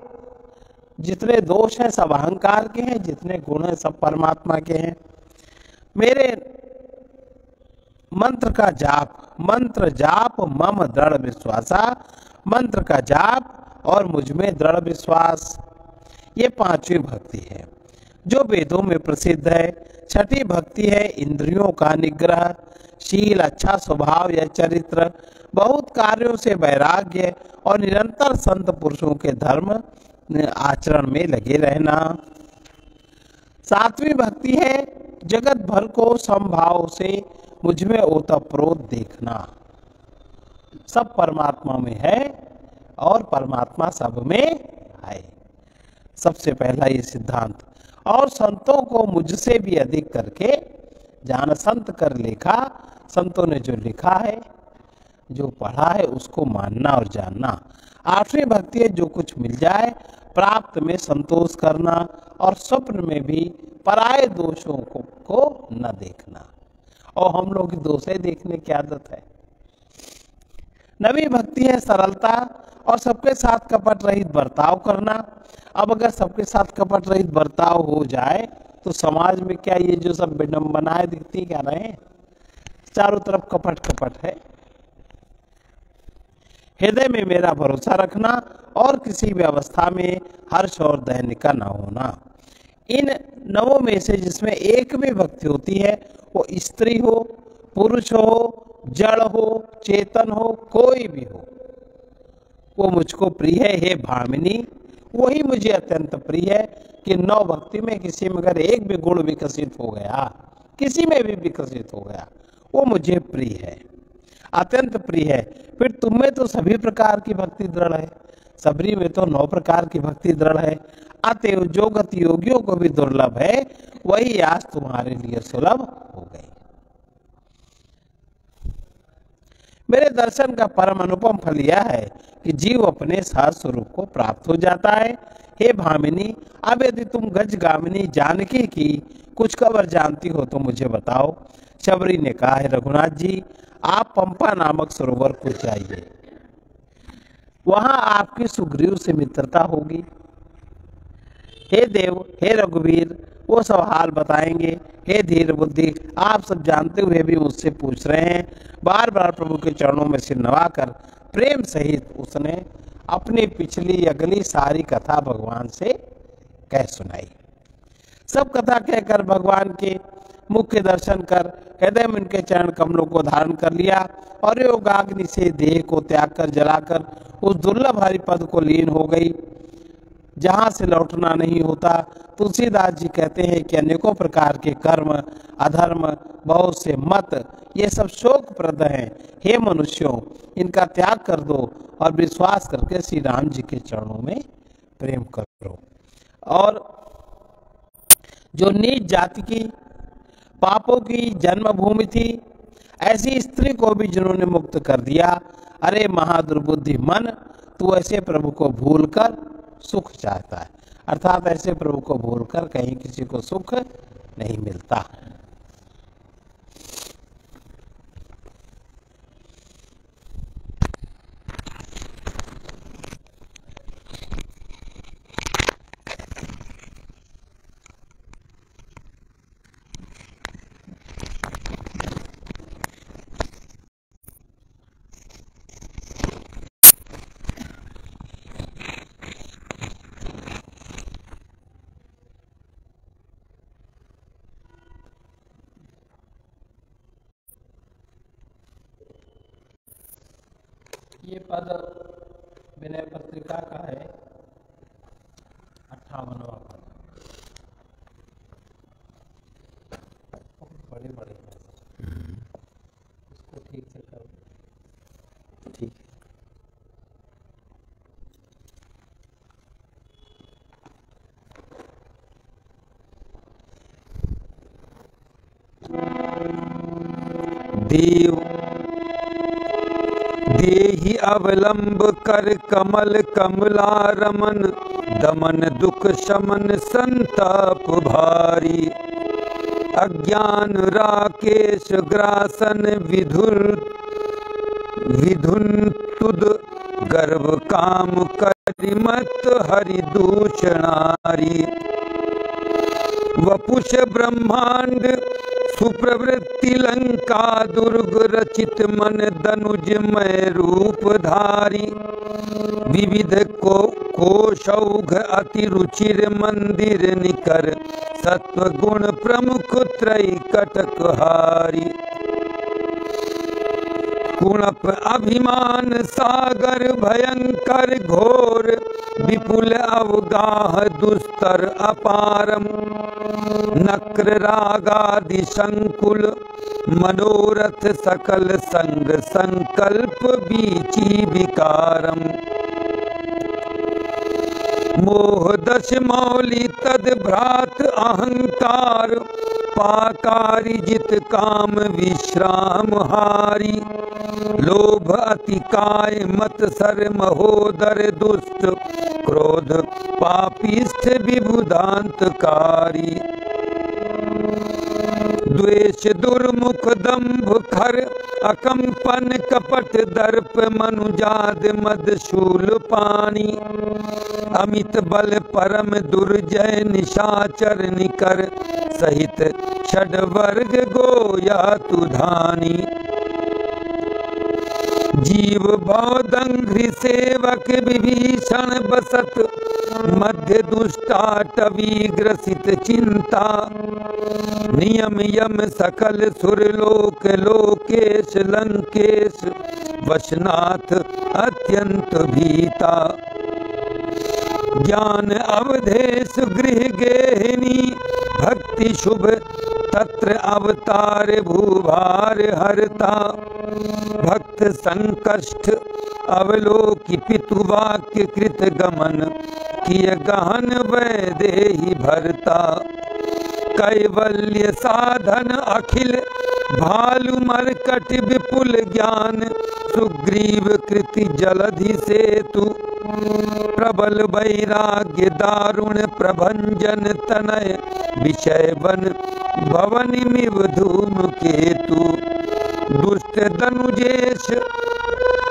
जितने दोष हैं सब अहंकार के हैं, जितने गुण हैं सब परमात्मा के हैं। मेरे मंत्र का जाप, मंत्र जाप मम दृढ़ विश्वासा। मंत्र का जाप और मुझ में दृढ़ विश्वास, ये पांचवी भक्ति है जो वेदों में प्रसिद्ध है। छठी भक्ति है इंद्रियों का निग्रह, शील, अच्छा स्वभाव या चरित्र, बहुत कार्यों से वैराग्य और निरंतर संत पुरुषों के धर्म आचरण में लगे रहना। सातवीं भक्ति है जगत भर को समभाव से मुझ में ओतप्रोत देखना। सब परमात्मा में है और परमात्मा सब में है। सबसे पहला ये सिद्धांत। और संतों को मुझसे भी अधिक करके जान। संत कर लेखा, संतों ने जो लिखा है, जो पढ़ा है, उसको मानना और जानना। आठवीं भक्ति है जो कुछ मिल जाए प्राप्त में संतोष करना और स्वप्न में भी पराये दोषों को न देखना। और हम लोग दोषे देखने की आदत है। नवी भक्ति है सरलता और सबके साथ कपट रहित बर्ताव करना। अब अगर सबके साथ कपट रहित बर्ताव हो जाए तो समाज में क्या ये जो सब विडंबनाएं दिखती क्या रहे, चारों तरफ कपट कपट है। हृदय में मेरा भरोसा रखना और किसी भी अवस्था में हर्ष और दैन्य का न होना। इन नवों में से जिसमें एक में भक्ति होती है, वो स्त्री हो, पुरुष हो, जड़ हो, चेतन हो, कोई भी हो, वो मुझको प्रिय है। हे भामिनी, वही मुझे अत्यंत प्रिय है कि नौ भक्ति में किसी में अगर एक भी गुण विकसित हो गया, किसी में भी विकसित हो गया, वो मुझे प्रिय है, अत्यंत प्रिय है। फिर तुम में तो सभी प्रकार की भक्ति दृढ़ है, सबरी में तो 9 प्रकार की भक्ति दृढ़ है। अतएव जो गति योगियों को भी दुर्लभ है, वही आज तुम्हारे लिए सुलभ हो गई। मेरे दर्शन का परम अनुपम फल यह है कि जीव अपने सहज स्वरूप को प्राप्त हो जाता है। हे भामिनी, अब यदि तुम गजगामिनी जानकी की कुछ खबर जानती हो तो मुझे बताओ। शबरी ने कहा, है रघुनाथ जी, आप पंपा नामक सरोवर को जाइए, वहां आपकी सुग्रीव से मित्रता होगी। हे देव, हे रघुवीर, वो सब हाल बताएंगे। हे धीर बुद्धि, आप सब जानते हुए भी मुझसे पूछ रहे हैं। बार बार प्रभु के चरणों में सिर नवाकर प्रेम सहित उसने अपनी पिछली अगली सारी कथा भगवान से कह सुनाई। सब कथा कहकर भगवान के मुख्य दर्शन कर हृदय में उनके चरण कमलों को धारण कर लिया और योगाग्नि से देह को त्याग कर जलाकर उस दुर्लभ हरिपद को लीन हो गई। जहाँ से लौटना नहीं होता। तुलसीदास जी कहते हैं कि अनेकों प्रकार के कर्म, अधर्म, बहुत से मत, ये सब शोकप्रद हैं। हे मनुष्यों, इनका त्याग कर दो और विश्वास करके श्री राम जी के चरणों में प्रेम करो। और जो नीच जाति की, पापों की जन्मभूमि थी, ऐसी स्त्री को भी जिन्होंने मुक्त कर दिया। अरे महादुर्बुद्धि मन, तू ऐसे प्रभु को भूलकर सुख चाहता है। अर्थात ऐसे प्रभु को भूलकर कहीं किसी को सुख नहीं मिलता। ये पद विनय पत्रिका का है 58वां पद। बड़े बड़े इसको ठीक से करो। ठीक है। देव देहि अवलंब कर कमल कमला रमन, दमन दुख शमन संताप भारी। अज्ञान राकेश ग्रासन विधुन तुद, गर्भ काम करिमत हरि दूषणारी। वपुष ब्रह्मांड सुप्रवृत्ति लंका, दुर्ग रचित मन दनुजमय रूपधारी। विविध कोशौघ अति रुचिर मंदिर निकर, सत्व गुण प्रमुख त्रयी कटकहारी। कुणप अभिमान सागर भयंकर घोर, विपुल अवगाह दुस्तर अपारम। नक्र रागादि संकुल मनोरथ, सकल संग संकल्प बीची विकारम। मोह दश मौली तद भ्रात अहंकार, पाकारी जित काम विश्राम हारी। लोभ अति काय मत सर महोदर दुष्ट, क्रोध पापिष्ठ विबुधांतकारी। द्वेष दुर्मुख दंभ खर, अकंपन कपट दर्प मनुजाद मद शूल पानी। अमित बल परम दुर्जय निशाचर निकर, सहित षड वर्ग गोया तुधानी। जीव भवदंघ्रि सेवक विभीषण बसत, मध्य दुष्टाटवी ग्रसित चिंता। नियम यम सकल सुरलोक लोकेश लंकेश, वशनाथ अत्यंत भीता। ज्ञान अवधेश गृह गेहिनी, भक्ति शुभ तत्र अवतार भूभार हरता। भक्त संकष्ट अवलोकि पितुवाक्य कृत गमन, किय गहन वैदेही भरता। कैवल्य साधन अखिल भालु मरकट विपुल ज्ञान, सुग्रीव कृति जलधि सेतु। प्रबल वैराग्य दारुण प्रभंजन तनय, विषय बन भवन मिव धूम केतु। दुष्ट दनुजेश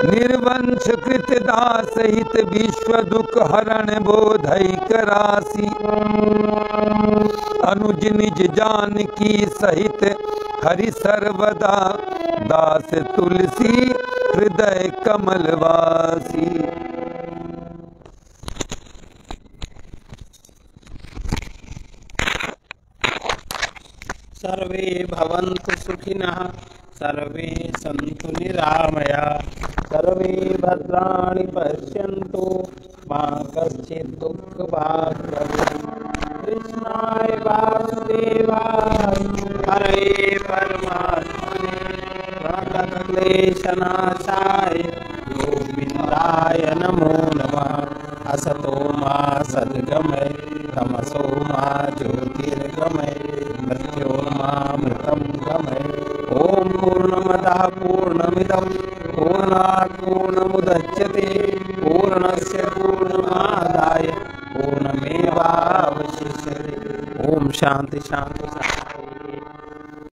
निर्वंश कृत दास हित, विश्व दुख हरण बोधैक राशि। अनुज निज जान की सहित हरि सर्वदा, दास तुलसी हृदय कमलवासी। सर्वे भवन्तु सुखिनः, सर्वे सन्तु निरामया। सर्वे भद्राणि पश्यन्तु मा कश्चित् दुःखभाग् भवेत्। कृष्णाय वासुदेवाय हरे परमात्मने प्रणतक्लेशनाशाय गोविन्दाय नमो नमः। असतो मा सद्गमय तमसो मा ज्योतिर्गमय मृत्योर्मामृतं गमय। ॐ पूर्णमदः पूर्णमिदं पूर्णात् पूर्णमुदच्यते पूर्णस्य पूर्णमादाय पूर्णमेवावशिष्यते। ओम शांति शांति शांति।